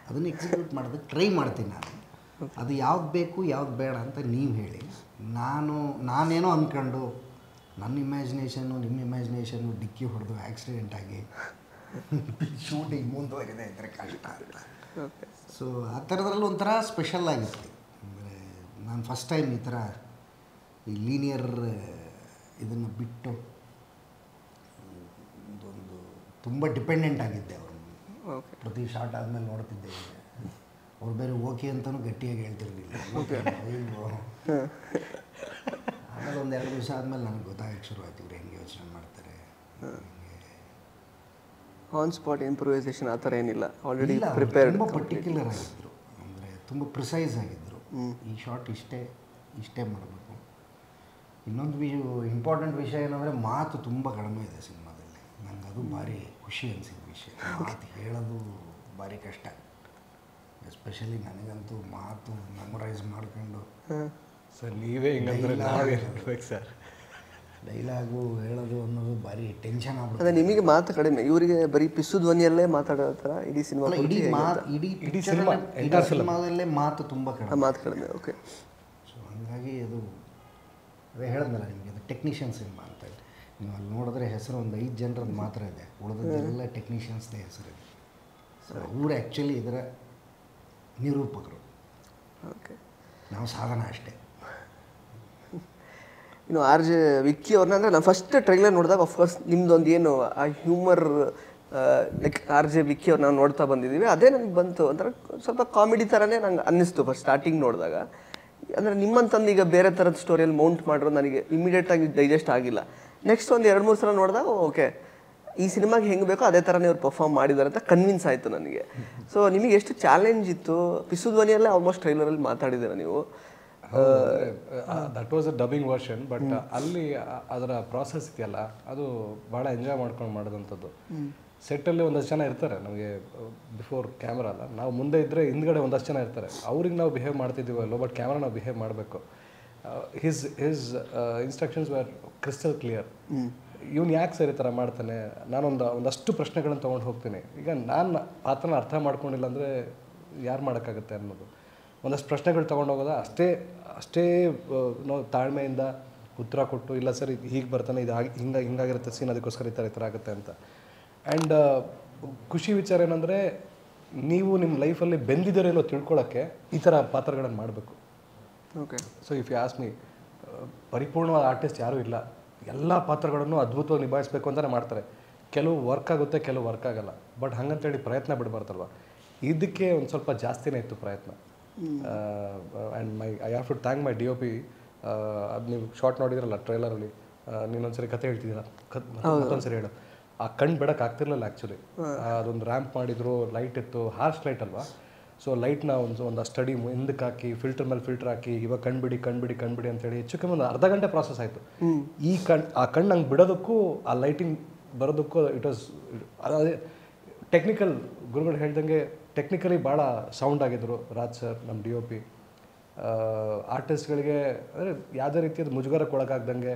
ಅದನ್ನು ಎಕ್ಸಿಕ್ಯೂಟ್ ಮಾಡೋದಕ್ಕೆ ಟ್ರೈ ಮಾಡ್ತೀನಿ ನಾನು. ಅದು ಯಾವ್ದು ಬೇಕು ಯಾವ್ದು ಬೇಡ ಅಂತ ನೀವು ಹೇಳಿ. ನಾನೇನೋ ಅಂದ್ಕೊಂಡು ನನ್ನ ಇಮ್ಯಾಜಿನೇಷನ್ನು ನಿಮ್ಮ ಇಮ್ಯಾಜಿನೇಷನ್ನು ಡಿಕ್ಕಿ ಹೊಡೆದು ಆಕ್ಸಿಡೆಂಟ್ ಆಗಿ ಶೂಟಿಂಗ್ ಮುಂದುವರಿದೆ ಇದ್ದರೆ ಕಷ್ಟ ಅಂತ. ಸೊ ಆ ಥರದ್ರಲ್ಲಿ ಒಂಥರ ಸ್ಪೆಷಲ್ ಆಗಿತ್ತು. ಅಂದರೆ ನಾನು ಫಸ್ಟ್ ಟೈಮ್ ಈ ಥರ ಈ ಲೀನಿಯರ್ ಇದನ್ನು ಬಿಟ್ಟು ಒಂದು ತುಂಬ ಡಿಪೆಂಡೆಂಟ್ ಆಗಿದ್ದೆ ಅವರು. ಪ್ರತಿ ಶಾರ್ಟ್ ಆದಮೇಲೆ ನೋಡ್ತಿದ್ದೆ, ಅವ್ರು ಬೇರೆ ಓಕೆ ಅಂತಲೂ ಗಟ್ಟಿಯಾಗಿ ಹೇಳ್ತಿರಲಿಲ್ಲ. ಆಮೇಲೆ ಒಂದು 2 ದಿವಸ ಆದಮೇಲೆ ನನಗೆ ಗೊತ್ತಾಗಕ್ಕೆ ಶುರುವಾಯ್ತು ಇವ್ರು ಹೆಂಗೆ ಯೋಚನೆ ಮಾಡ್ತಾರೆ. ಆನ್ ಸ್ಪಾಟ್ ಇಂಪ್ರೂವೈಸೇಷನ್ ಆ ಥರ ಏನಿಲ್ಲ, ಆಲ್ರೆಡಿ ಪ್ರಿಪೇರ್ಡ್. ತುಂಬ ಪರ್ಟಿಕ್ಯುಲರ್ ಆಗಿದ್ದರು, ಅಂದರೆ ತುಂಬ ಪ್ರಿಸೈಸ್ ಆಗಿದ್ದರು. ಈ ಶಾರ್ಟ್ ಇಷ್ಟೇ ಮಾಡಬೇಕು. ಇನ್ನೊಂದು ಇಂಪಾರ್ಟೆಂಟ್ ವಿಷಯ ಏನಂದರೆ ಮಾತು ತುಂಬ ಕಡಿಮೆ ಇದೆ ಸಿನಿಮಾದಲ್ಲಿ. ನಂಗೆ ಅದು ಭಾರಿ ಖುಷಿ ಅನಿಸಿದ ವಿಷಯ. ಮಾತು ಹೇಳೋದು ಭಾರಿ ಕಷ್ಟ, ಎಸ್ಪೆಷಲಿ ನನಗಂತೂ ಮಾತು ಮೆಮೊರೈಸ್ ಮಾಡ್ಕೊಂಡು ಸರ್ ನೀವೇ ಹಿಂಗಂದ್ರೆ ನಾವೇ ಹೇಳ್ಬೇಕು ಸರ್. ಡೈಲಾಗು ಹೇಳೋದು ಅನ್ನೋದು ಭಾರಿ ಟೆನ್ಷನ್ ಆಗ್ಬಿಡುತ್ತೆ. ಅದೇ ನಿಮಗೆ ಮಾತು ಕಡಿಮೆ, ಇವರಿಗೆ ಬರೀ ಪಿಸು ಧ್ವನಿಯಲ್ಲೇ ಮಾತಾಡೋ ಥರ ಇಡೀ ಸಿನಿಮಾ, ಇಡೀ ಸಿನಿಮಾದಲ್ಲೇ ಮಾತು ತುಂಬ ಕಡಿಮೆ. ಓಕೆ. ಸೊ ಹಾಗಾಗಿ ಅದು ಅದೇ ಹೇಳಿದ್ನಲ್ಲ ನಿಮಗೆ, ಅದು ಟೆಕ್ನಿಷಿಯನ್ ಸಿನಿಮಾ ಅಂತ. ನೀವು ಅಲ್ಲಿ ನೋಡಿದ್ರೆ ಹೆಸರು ಒಂದು 5 ಜನರದ್ದು ಮಾತ್ರ ಇದೆ, ಉಳಿದದ್ದೆಲ್ಲ ಟೆಕ್ನಿಷಿಯನ್ಸ್ದೇ ಹೆಸರಿದೆ. ಸೊ ಅವರು ಆ್ಯಕ್ಚುಲಿ ಇದರ ನಿರೂಪಕರು. ಓಕೆ. ನಾವು ಸಾಧನ ಅಷ್ಟೇ. ಇನ್ನು RJ ವಿಕ್ಕಿ ಅವ್ರನ್ನ ಅಂದರೆ ನಾನು ಫಸ್ಟ್ ಟ್ರೈಲರ್ ನೋಡಿದಾಗ ಅಫ್ಕೋರ್ಸ್ ನಿಮ್ದೊಂದು ಏನು ಆ ಹ್ಯೂಮರ್ ಲೈಕ್ RJ ವಿಕ್ಕಿ ಅವ್ರು ನಾವು ನೋಡ್ತಾ ಬಂದಿದ್ದೀವಿ, ಅದೇ ನನಗೆ ಬಂತು. ಒಂಥರ ಸ್ವಲ್ಪ ಕಾಮಿಡಿ ಥರನೇ ನಂಗೆ ಅನ್ನಿಸ್ತು ಫಸ್ಟ್ ಸ್ಟಾರ್ಟಿಂಗ್ ನೋಡಿದಾಗ. ಅಂದರೆ ನಿಮ್ಮಂತಂದು ಈಗ ಬೇರೆ ಥರದ ಸ್ಟೋರಿಯಲ್ಲಿ ಮೌಂಟ್ ಮಾಡಿರೋ ನನಗೆ ಇಮಿಡಿಯೇಟಾಗಿ ಡೈಜೆಸ್ಟ್ ಆಗಿಲ್ಲ. ನೆಕ್ಸ್ಟ್ ಒಂದು 2-3 ಸಲ ನೋಡಿದಾಗ ಓಕೆ ಈ ಸಿನಿಮಾಗೆ ಹೆಂಗೆ ಬೇಕೋ ಅದೇ ಥರನೇ ಅವ್ರು ಪರ್ಫಾರ್ಮ್ ಮಾಡಿದ್ದಾರೆ ಅಂತ ಕನ್ವಿನ್ಸ್ ಆಯಿತು ನನಗೆ. ಸೊ ನಿಮಗೆ ಎಷ್ಟು ಚಾಲೆಂಜ್ ಇತ್ತು? ಪಿಸು ಧ್ವನಿಯಲ್ಲೇ ಆಲ್ಮೋಸ್ಟ್ ಟ್ರೈಲರಲ್ಲಿ ಮಾತಾಡಿದ್ದೀರ ನೀವು. That was a dubbing version, but ಅಲ್ಲಿ ಅದರ ಪ್ರಾಸೆಸ್ ಇದೆಯಲ್ಲ ಅದು ಭಾಳ ಎಂಜಾಯ್ ಮಾಡ್ಕೊಂಡು ಮಾಡೋದಂಥದ್ದು. ಸೆಟ್ಟಲ್ಲಿ ಒಂದಷ್ಟು ಜನ ಇರ್ತಾರೆ ನಮಗೆ, ಬಿಫೋರ್ ಕ್ಯಾಮ್ರಾ ಅಲ್ಲ, ನಾವು ಮುಂದೆ ಇದ್ದರೆ ಹಿಂದ್ಗಡೆ ಒಂದಷ್ಟು ಜನ ಇರ್ತಾರೆ. ಅವ್ರಿಗೆ ನಾವು ಬಿಹೇವ್ ಮಾಡ್ತಿದ್ದೀವಲ್ಲೋ, ಬಟ್ ಕ್ಯಾಮ್ರಾ ನಾವು ಬಿಹೇವ್ ಮಾಡಬೇಕು. His instructions var crystal clear. ಇವ್ನು ಯಾಕೆ ಸರ್ ಈ ಥರ ಮಾಡ್ತಾನೆ, ಒಂದಷ್ಟು ಪ್ರಶ್ನೆಗಳನ್ನು ತೊಗೊಂಡು ಹೋಗ್ತೀನಿ. ಈಗ ನಾನು ಪಾತ್ರನ ಅರ್ಥ ಮಾಡ್ಕೊಂಡಿಲ್ಲ ಅಂದರೆ ಯಾರು ಮಾಡೋಕ್ಕಾಗುತ್ತೆ ಅನ್ನೋದು ಒಂದಷ್ಟು ಪ್ರಶ್ನೆಗಳು ತೊಗೊಂಡು ಹೋಗೋದ ಅಷ್ಟೇ ನಾವು ತಾಳ್ಮೆಯಿಂದ ಉತ್ತರ ಕೊಟ್ಟು, ಇಲ್ಲ ಸರ್ ಇದು ಹೀಗೆ ಬರ್ತಾನೆ, ಇದು ಹಿಂಗಾಗಿರುತ್ತೆ ಸೀನ್, ಅದಕ್ಕೋಸ್ಕರ ಈ ಥರ ಆಗುತ್ತೆ ಅಂತ. ಆ್ಯಂಡ್ ಖುಷಿ ವಿಚಾರ ಏನಂದರೆ ನೀವು ನಿಮ್ಮ ಲೈಫಲ್ಲಿ ಬೆಂದಿದ್ದೀರೇನೋ ತಿಳ್ಕೊಳ್ಳೋಕ್ಕೆ ಈ ಥರ ಪಾತ್ರಗಳನ್ನು ಮಾಡಬೇಕು. Okay. So if you ask me, ಪರಿಪೂರ್ಣವಾದ ಆರ್ಟಿಸ್ಟ್ ಯಾರೂ ಇಲ್ಲ, ಎಲ್ಲ ಪಾತ್ರಗಳನ್ನು ಅದ್ಭುತವಾಗಿ ನಿಭಾಯಿಸಬೇಕು ಅಂತಲೇ ಮಾಡ್ತಾರೆ. ಕೆಲವು ವರ್ಕ್ ಆಗುತ್ತೆ, ಕೆಲವು ವರ್ಕ್ ಆಗಲ್ಲ. ಬಟ್ ಹಾಗಂತೇಳಿ ಪ್ರಯತ್ನ ಬಿಡಬಾರ್ದಲ್ವ. ಇದಕ್ಕೆ ಒಂದು ಸ್ವಲ್ಪ ಜಾಸ್ತಿನೇ ಇತ್ತು ಪ್ರಯತ್ನ. And I have to thank my DOP. ಅದು ನೀವು ಶಾರ್ಟ್ ನೋಡಿದ್ರಲ್ಲ ಟ್ರೈಲರಲ್ಲಿ, ನೀನೊಂದ್ಸರಿ ಕತೆ ಹೇಳ್ತಿದ್ದೀರ, ಮತ್ತೊಂದ್ಸರಿ ಹೇಳು. ಆ ಕಣ್ಣು ಬಿಡೋಕೆ ಆಗ್ತಿರ್ಲಿಲ್ಲ ಆ್ಯಕ್ಚುಲಿ. ಅದೊಂದು ರ್ಯಾಂಪ್ ಮಾಡಿದ್ರು, ಲೈಟ್ ಇತ್ತು, ಹಾರ್ಶ್ ಲೈಟ್ ಅಲ್ವಾ. ಸೊ ಲೈಟ್ನ ಒಂದು ಸ್ಟಡಿ ಹಿಂದಕ್ಕೆ ಹಾಕಿ, ಫಿಲ್ಟರ್ ಮೇಲೆ ಫಿಲ್ಟರ್ ಹಾಕಿ, ಇವಾಗ ಕಣ್ಬಿಡಿ ಅಂತೇಳಿ ಹೆಚ್ಚು ಕಮ್ಮಿ ಒಂದು ಅರ್ಧ ಗಂಟೆ ಪ್ರಾಸೆಸ್ ಆಯಿತು. ಆ ಕಣ್ಣು ಹಂಗೆ ಬಿಡೋದಕ್ಕೂ ಆ ಲೈಟಿಂಗ್ ಬರೋದಕ್ಕೂ ಇಟ್ ವಾಸ್ ಅದೇ ಟೆಕ್ನಿಕಲ್. ಗುರುಗಳು ಹೇಳ್ದಂಗೆ ಟೆಕ್ನಿಕಲಿ ಭಾಳ ಸೌಂಡ್ ಆಗಿದ್ದರು ರಾಜ್ ಸರ್, ನಮ್ಮ DOP. ಆರ್ಟಿಸ್ಟ್ಗಳಿಗೆ ಅಂದರೆ ಯಾವುದೇ ರೀತಿಯಾದ ಮುಜುಗರಕ್ಕೆ ಒಳಗಾಗ್ದಂಗೆ,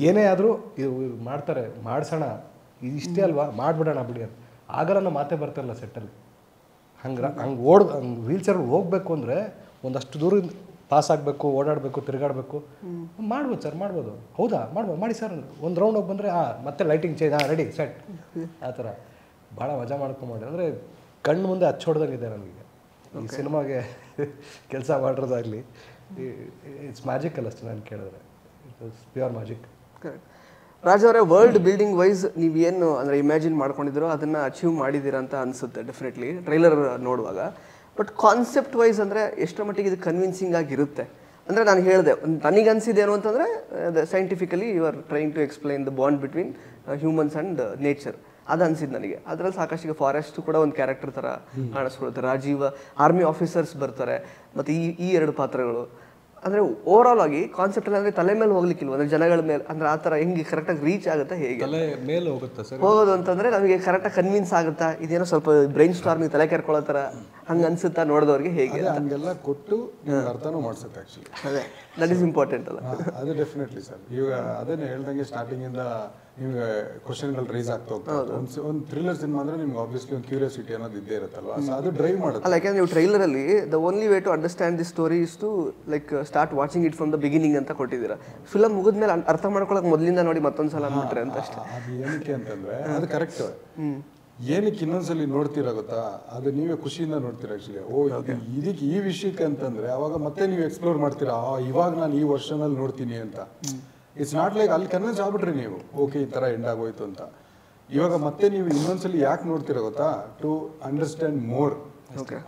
ಏನೇ ಆದರೂ ಇದು ಮಾಡ್ತಾರೆ, ಮಾಡಿಸೋಣ, ಇಷ್ಟೇ ಅಲ್ವಾ, ಮಾಡಿಬಿಡೋಣ ಬಿಡಿ ಅಂತ. ಆಗಲ್ಲ ನಮ್ಮ ಮಾತೇ ಬರ್ತಾರಲ್ಲ ಸೆಟ್ಟಲ್ಲಿ. ಹಂಗೆ ವೀಲ್ಚೇರಲ್ಲಿ ಹೋಗಬೇಕು ಅಂದರೆ ಒಂದಷ್ಟು ದೂರ ಪಾಸ್ ಆಗಬೇಕು, ಓಡಾಡಬೇಕು, ತಿರುಗಾಡಬೇಕು. ಮಾಡ್ಬೋದು ಸರ್, ಮಾಡ್ಬೋದು. ಹೌದಾ, ಮಾಡಿ ಸರ್. ಒಂದು ರೌಂಡ್ ಹೋಗಿ ಬಂದರೆ ಮತ್ತೆ ಲೈಟಿಂಗ್ ಚೇಂಜ್, ರೆಡಿ ಸೆಟ್, ಆ ಥರ ಭಾಳ ಮಜಾ ಮಾಡ್ಕೊಂಬಿಡಿ. ಅಂದರೆ ಕಣ್ಣು ಮುಂದೆ ಹಚ್ಚೋಡ್ದಂಗಿದೆ ನನಗೆ ಈ ಸಿನಿಮಾಗೆ ಕೆಲಸ ಮಾಡಿರೋದಾಗಲಿ. ಇಟ್ಸ್ ಮ್ಯಾಜಿಕಲ್ ಅಷ್ಟೇ ನಾನು ಕೇಳಿದ್ರೆ, it's pure magic. Correct. Raj ಅವರೇ, ವರ್ಲ್ಡ್ ಬಿಲ್ಡಿಂಗ್ ವೈಸ್ ನೀವೇನು ಅಂದರೆ ಇಮ್ಯಾಜಿನ್ ಮಾಡ್ಕೊಂಡಿದ್ದೀರೋ ಅದನ್ನು ಅಚೀವ್ ಮಾಡಿದ್ದೀರಾ ಅಂತ ಅನಿಸುತ್ತೆ ಡೆಫಿನೆಟ್ಲಿ ಟ್ರೈಲರ್ ನೋಡುವಾಗ. ಬಟ್ ಕಾನ್ಸೆಪ್ಟ್ ವೈಸ್ ಅಂದರೆ ಎಷ್ಟರ ಮಟ್ಟಿಗೆ ಇದು ಕನ್ವಿನ್ಸಿಂಗ್ ಆಗಿರುತ್ತೆ? ಅಂದರೆ ನಾನು ಹೇಳಿದೆ, ನನಗೆ ಅನಿಸಿದ್ದೇನು ಅಂತಂದರೆ scientifically you are trying to explain the bond between humans and nature. ಅದು ಅನ್ಸಿದ್ದು ನನಗೆ. ಅದ್ರಲ್ಲಿ ಸಾಕಷ್ಟು ಈಗ ಫಾರೆಸ್ಟ್ ಕೂಡ ಒಂದು ಕ್ಯಾರೆಕ್ಟರ್ ಥರ ಕಾಣಿಸ್ಕೊಳುತ್ತೆ, ರಾಜೀವ್ ಆರ್ಮಿ ಆಫೀಸರ್ಸ್ ಬರ್ತಾರೆ, ಮತ್ತು ಈ ಎರಡು ಪಾತ್ರಗಳು ಅಂದರೆ ಓವರ್ ಆಲ್ ಆಗಿ ಕಾನ್ಸೆಪ್ಟ್ ಅಂದರೆ ತಲೆ ಮೇಲೆ ಹೋಗ್ಲಿಕ್ಕಿಲ್ವ, ಅಂದರೆ ಜನಗಳ ಮೇಲೆ, ಅಂದರೆ ಆ ಥರ ಹೆಂಗೆ ಕರೆಕ್ಟಾಗಿ ರೀಚ್ ಆಗುತ್ತೆ, ಹೇಗೆ ತಲೆ ಮೇಲೆ ಹೋಗುತ್ತೆ ಸರ್ ಹೋಗೋದು ಅಂತಂದರೆ ನಮಗೆ ಕರೆಕ್ಟಾಗಿ ಕನ್ವಿನ್ಸ್ ಆಗುತ್ತಾ, ಇದೇನೋ ಸ್ವಲ್ಪ ಬ್ರೈನ್ ಸ್ಟಾರ್ಮಿಂಗ್ ತಲೆ ಕೆರ್ಕೊಳ್ಳೋ ಥರ ಹಂಗೆ ಅನ್ಸುತ್ತಾ ನೋಡಿದವ್ರಿಗೆ, ಹೇಗೆ ಹಂಗೆಲ್ಲ ಕೊಟ್ಟು ಅರ್ಥನೂ ಮಾಡಿಸುತ್ತೆ ಆ್ಯಕ್ಚುಲಿ. ಅದೇ ದಟ್ ಈಸ್ ಇಂಪಾರ್ಟೆಂಟ್ ಅಲ್ಲ. ಅದು ಡೆಫಿನೆಟ್ಲಿ ಸರ್. ಇವಾಗ ಅದನ್ನೇ ಹೇಳ್ದಂಗೆ ಸ್ಟಾರ್ಟಿಂಗಿಂದ ನಿಮ್ಗೆ ಕ್ವಶನ್ಗಳು ರೈಸ್ ಆಗ್ತಾ ಹೋಗ್ತದೆ. ಒಂದು ಥ್ರಿಲ್ಲರ್ ಸಿನಿಮಾ ಅಂದರೆ ನಿಮ್ಗೆ ಆಬ್ವಿಯಸ್ಲಿ ಒಂದು ಕ್ಯೂರಿಯಾಸಿಟಿ ಅನ್ನೋದು ಇದ್ದೇ ಇರುತ್ತಲ್ವ, ಸೊ ಅದು ಡ್ರೈವ್ ಮಾಡುತ್ತೆ. ಅಲ್ಲ, ಯಾಕೆಂದ್ರೆ ನೀವು ಟ್ರೈಲರಲ್ಲಿ the only way to understand the story is to like start watching it from the beginning ಅಂತ ಕೊಟ್ಟಿದ್ದೀರಾ. ಫಿಲಮ್ ಮುಗಿದ್ಮೇಲೆ ಅರ್ಥ ಮಾಡ್ಕೊಳಕ್ಕೆ ಮೊದಲಿಂದ ನೋಡಿ ಮತ್ತೊಂದ್ಸಲ ಅಂದ್ಬಿಟ್ರೆ ಅಂತ ಅಷ್ಟೇ. ಅದು ಏನಕ್ಕೆ ಅಂತಂದ್ರೆ ಅದು ಕರೆಕ್ಟ್. ಏನಕ್ಕೆ ಇನ್ನೊಂದ್ಸಲಿ ನೋಡ್ತೀರಾ ಗೊತ್ತಾ, ಅದು ನೀವೇ ಖುಷಿಯಿಂದ ನೋಡ್ತೀರಾ ಆ್ಯಕ್ಚುಲಿ. ಇದಕ್ಕೆ ಈ ವಿಷಯಕ್ಕೆ ಅಂತಂದ್ರೆ ಅವಾಗ ಮತ್ತೆ ನೀವು ಎಕ್ಸ್ಪ್ಲೋರ್ ಮಾಡ್ತೀರಾ, ಇವಾಗ ನಾನು ಈ ವರ್ಷನಲ್ಲಿ ನೋಡ್ತೀನಿ ಅಂತ. ಇಟ್ಸ್ ನಾಟ್ ಲೈಕ್ ಅಲ್ಲಿ ಕನ್ವಿನ್ಸ್ ಆಗ್ಬಿಟ್ರಿ ನೀವು, ಓಕೆ ಈ ಥರ ಎಂಡ್ ಆಗೋಯ್ತು ಅಂತ. ಇವಾಗ ಮತ್ತೆ ನೀವು ಇನ್ನೊಂದ್ಸಲಿ ಯಾಕೆ ನೋಡ್ತೀರಾ ಗೊತ್ತಾ, ಟು ಅಂಡರ್ಸ್ಟ್ಯಾಂಡ್ ಮೋರ್.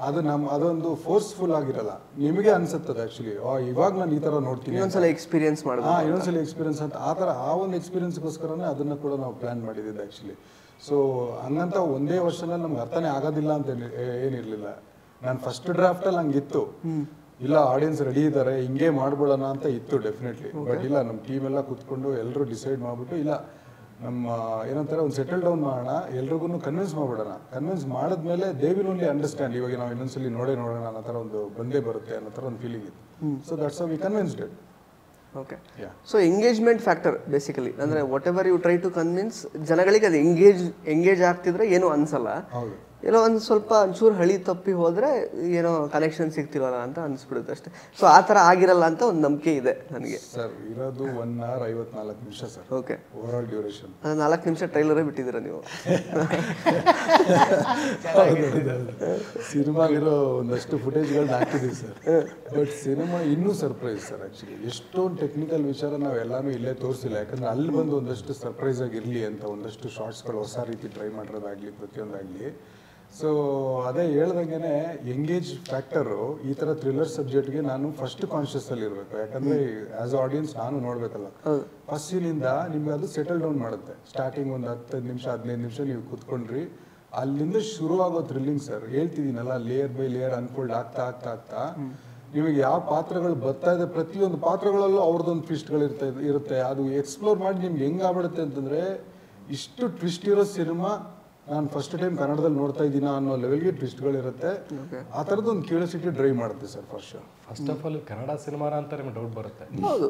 ಅದು ಅದೊಂದು ಫೋರ್ಸ್ಫುಲ್ ಆಗಿರಲ್ಲ, ನಿಮಗೆ ಅನ್ಸುತ್ತದೆ ಆ್ಯಕ್ಚುಲಿ, ಇವಾಗ ನಾನು ಈ ಥರ ನೋಡ್ತೀನಿ, ಇನ್ನೊಂದ್ಸಲ ಎಕ್ಸ್ಪೀರಿಯನ್ಸ್ ಮಾಡೋದು, ಇನ್ನೊಂದ್ಸಲ ಎಕ್ಸ್ಪೀರಿಯನ್ಸ್ ಅಂತ. ಆ ಒಂದು ಎಕ್ಸ್ಪೀರಿಯನ್ಸ್ಗೋಸ್ಕರನೇ ಅದನ್ನು ಕೂಡ ನಾವು ಪ್ಲ್ಯಾನ್ ಮಾಡಿದ್ದಿದ್ದು ಆ್ಯಕ್ಚುಲಿ. ಸೊ ಹಂಗಂತ ಒಂದೇ ವರ್ಷದಲ್ಲಿ ನಮ್ಗೆ ಅರ್ಥನೇ ಆಗೋದಿಲ್ಲ ಅಂತ ಏನಿರಲಿಲ್ಲ. ನಾನು ಫಸ್ಟ್ ಡ್ರಾಫ್ಟಲ್ಲಿ ಹಂಗಿತ್ತು, ಇಲ್ಲ ಆಡಿಯನ್ಸ್ ರೆಡಿ ಇದ್ದಾರೆ ಹಿಂಗೆ ಮಾಡ್ಬಿಡೋಣ ಅಂತ ಇತ್ತು ಡೆಫಿನೆಟ್ಲಿ. ಬಟ್ ಇಲ್ಲ, ನಮ್ಮ ಟೀಮ್ ಎಲ್ಲ ಕೂತ್ಕೊಂಡು ಎಲ್ಲರೂ ಡಿಸೈಡ್ ಮಾಡಿಬಿಟ್ಟು, ಇಲ್ಲ ನಮ್ಮ ಏನಂತಾರೆ ಒಂದು ಸೆಟಲ್ ಡೌನ್ ಮಾಡೋಣ, ಎಲ್ರಿಗೂ ಕನ್ವಿನ್ಸ್ ಮಾಡ್ಬಿಡೋಣ. ಕನ್ವಿನ್ಸ್ ಮಾಡಿದ್ಮೇಲೆ ದೇ ವಿಲ್ ಓನ್ಲಿ ಅಂಡರ್ಸ್ಟ್ಯಾಂಡ್, ಇವಾಗ ನಾವು ಇನ್ನೊಂದ್ಸಲಿ ನೋಡೋಣ ಅನ್ನೋ ಥರ ಒಂದು ಬಂದೇ ಬರುತ್ತೆ ಅನ್ನೋ ಥರ ಒಂದು ಫೀಲಿಂಗ್ ಇತ್ತು. So that's how we convinced it. Okay. So engagement factor basically, ಅಂದರೆ whatever you try to convince, ಜನಗಳಿಗೆ ಅದು ಎಂಗೇಜ್ ಆಗ್ತಿದ್ರೆ ಏನೂ ಅನ್ಸಲ್ಲ. ಏನೋ ಒಂದು ಸ್ವಲ್ಪ ಒಂಚೂರು ಹಳಿ ತಪ್ಪಿ ಹೋದರೆ ಏನೋ ಕನೆಕ್ಷನ್ ಸಿಗ್ತಿರಲ್ಲ ಅಂತ ಅನಿಸ್ಬಿಡುತ್ತೆ ಅಷ್ಟೇ. ಸೊ ಆ ಥರ ಆಗಿರಲ್ಲ ಅಂತ ಒಂದು ನಂಬಿಕೆ ಇದೆ ನನಗೆ. ಸರ್ ಇರೋದು 1 hour 54 ನಿಮಿಷ sir. Okay. Over all duration 4 ನಿಮಿಷ ಟ್ರೈಲರೇ ಬಿಟ್ಟಿದ್ದೀರಾ ನೀವು. ಸಿನಿಮಾಗಿರೋ ಒಂದಷ್ಟು ಫುಟೇಜ್ಗಳನ್ನ ಹಾಕಿದ್ದೀವಿ ಸರ್. ಬಟ್ ಸಿನಿಮಾ ಇನ್ನೂ ಸರ್ಪ್ರೈಸ್ ಸರ್ ಆ್ಯಕ್ಚುಲಿ. ಎಷ್ಟೊಂದು ಟೆಕ್ನಿಕಲ್ ವಿಚಾರ ನಾವೆಲ್ಲಾನು ಇಲ್ಲೇ ತೋರಿಸಿಲ್ಲ, ಯಾಕಂದ್ರೆ ಅಲ್ಲಿ ಬಂದು ಒಂದಷ್ಟು ಸರ್ಪ್ರೈಸ್ ಆಗಿರಲಿ ಅಂತ ಒಂದಷ್ಟು ಶಾರ್ಟ್ಸ್ಗಳು ಹೊಸ ರೀತಿ ಟ್ರೈ ಮಾಡಿರೋದಾಗಲಿ ಪ್ರತಿಯೊಂದಾಗಲಿ. ಸೊ ಅದೇ ಹೇಳ್ದಂಗೆ ಎಂಗೇಜ್ ಫ್ಯಾಕ್ಟರು ಈ ಥರ ಥ್ರಿಲ್ಲರ್ ಸಬ್ಜೆಕ್ಟ್ಗೆ ನಾನು ಫಸ್ಟ್ ಕಾನ್ಷಿಯಸ್ಸಲ್ಲಿ ಇರಬೇಕು, ಯಾಕಂದರೆ ಆ್ಯಸ್ ಆಡಿಯನ್ಸ್ ನಾನು ನೋಡಬೇಕಲ್ಲ. ಫಸ್ಟ್ ಸೀನಿಂದ ನಿಮ್ಗೆ ಅದು ಸೆಟಲ್ ಡೌನ್ ಮಾಡುತ್ತೆ. ಸ್ಟಾರ್ಟಿಂಗ್ ಒಂದು 10 ನಿಮಿಷ 15 ನಿಮಿಷ ನೀವು ಕೂತ್ಕೊಂಡ್ರಿ, ಅಲ್ಲಿಂದ ಶುರು ಆಗೋ ಥ್ರಿಲ್ಲಿಂಗ್ ಸರ್. ಹೇಳ್ತಿದ್ದೀನಲ್ಲ, ಲೇಯರ್ ಬೈ ಲೇಯರ್ ಅನ್ಫೋಲ್ಡ್ ಆಗ್ತಾ ನಿಮಗೆ ಯಾವ ಪಾತ್ರಗಳು ಬರ್ತಾ ಇದೆ, ಪ್ರತಿಯೊಂದು ಪಾತ್ರಗಳಲ್ಲೂ ಅವ್ರದ್ದೊಂದು ಟ್ವಿಸ್ಟ್ಗಳು ಇರುತ್ತೆ. ಅದು ಎಕ್ಸ್ಪ್ಲೋರ್ ಮಾಡಿ ನಿಮ್ಗೆ ಹೆಂಗಾಗ್ಬಿಡುತ್ತೆ ಅಂತಂದರೆ, ಇಷ್ಟು ಟ್ವಿಸ್ಟ್ ಇರೋ ಸಿನಿಮಾ ನಾನು ಫಸ್ಟ್ ಟೈಮ್ ಕನ್ನಡದಲ್ಲಿ ನೋಡ್ತಾ ಇದ್ದೀನ ಅನ್ನೋ ಲೆವೆಲ್ಗೆ ಟ್ವಿಸ್ಟ್ಗಳಿರುತ್ತೆ. ಆ ಥರದ್ದು ಒಂದು ಕ್ಯೂರಿಯಾಸಿಟಿ ಡ್ರೈವ್ ಮಾಡುತ್ತೆ sir first show. First of all Kannada ಸಿನಿಮಾನ ಅಂತ ನಿಮ್ಗೆ ಡೌಟ್ ಬರುತ್ತೆ. ಹೌದು,